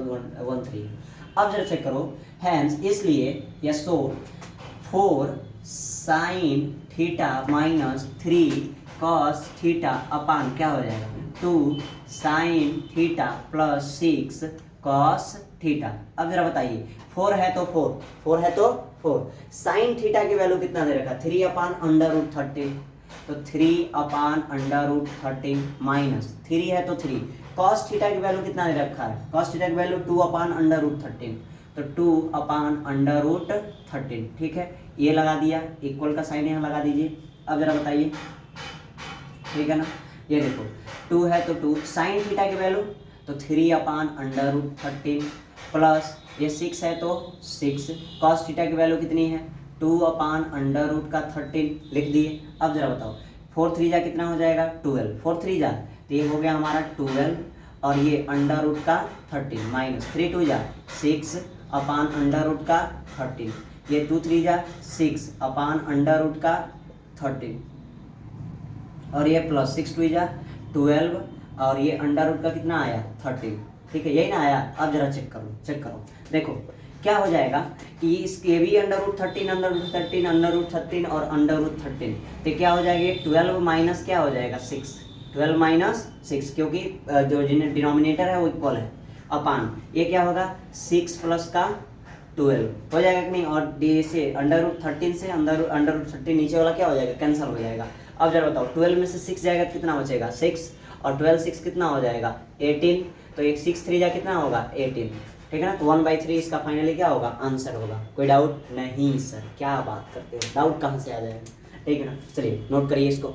13। अब जरा चेक करो, हैंस इसलिए या सो 4 sine theta minus 3 cos theta अपान क्या हो जाएगा 2 sine theta plus 6 cos theta. अब जरा बताइए 4 है तो 4 है तो 4, साइन थीटा की वैल्यू कितना दे रखा 3 अपान अंडर रूट 13, तो 3 अपान अंडर रूट 13 माइनस 3 है तो 3, कॉस थीटा की वैल्यू कितना दे रखा है, कॉस थीटा की वैल्यू 2 अपान अंडर रूट 13, तो 2 अपान अंडर रूट 13। ठीक है, ये लगा दिया, इक्वल का साइन यहाँ लगा दीजिए। अब जरा बताइए, ठीक है ना, ये देखो 2 है तो 2, साइन थीटा की वैल्यू तो 3 अपान अंडर रूट 13 प्लस ये 6 है तो 6, कॉस थीटा की वैल्यू कितनी है 2 अपान अंडर रूट का 13 लिख दिए। अब जरा बताओ 4 3 जा कितना हो जाएगा 12, 4 3 जा तो ये हो गया हमारा 12 और ये अंडर रूट का 13 माइनस 3 2 जा 6 अपान अंडर रूट का 13, ये 2 3 जा 6 अपान अंडर रूट का 13 और ये प्लस 6 2 जा 12 और ये अंडर रूट का कितना आया 13। ठीक है, यही ना आया। अब जरा चेक करो देखो क्या हो जाएगा कि इसके भी under root 13 under root 13 under root 13 और अंडर रूट 13, तो क्या हो जाएगा 12 माइनस क्या हो जाएगा 6, 12 माइनस 6 क्योंकि जो डिनोमिनेटर है वो इक्वल है अपान, ये क्या होगा 6 प्लस का 12 हो जाएगा कि नहीं, और डी से अंडर रूट 13 से अंडर रूट 13 नीचे वाला क्या हो जाएगा कैंसिल हो जाएगा। अब जरा बताओ 12 में से 6 जाएगा तो कितना बचेगा 6 और 12 6 कितना हो जाएगा 18, तो एक 6 3 जा कितना होगा 18। ठीक है ना, तो 1/3 इसका फाइनली क्या होगा आंसर होगा। कोई डाउट नहीं सर, क्या बात करते हो, डाउट कहाँ से आ जाएगा। ठीक है ना, चलिए नोट करिए इसको।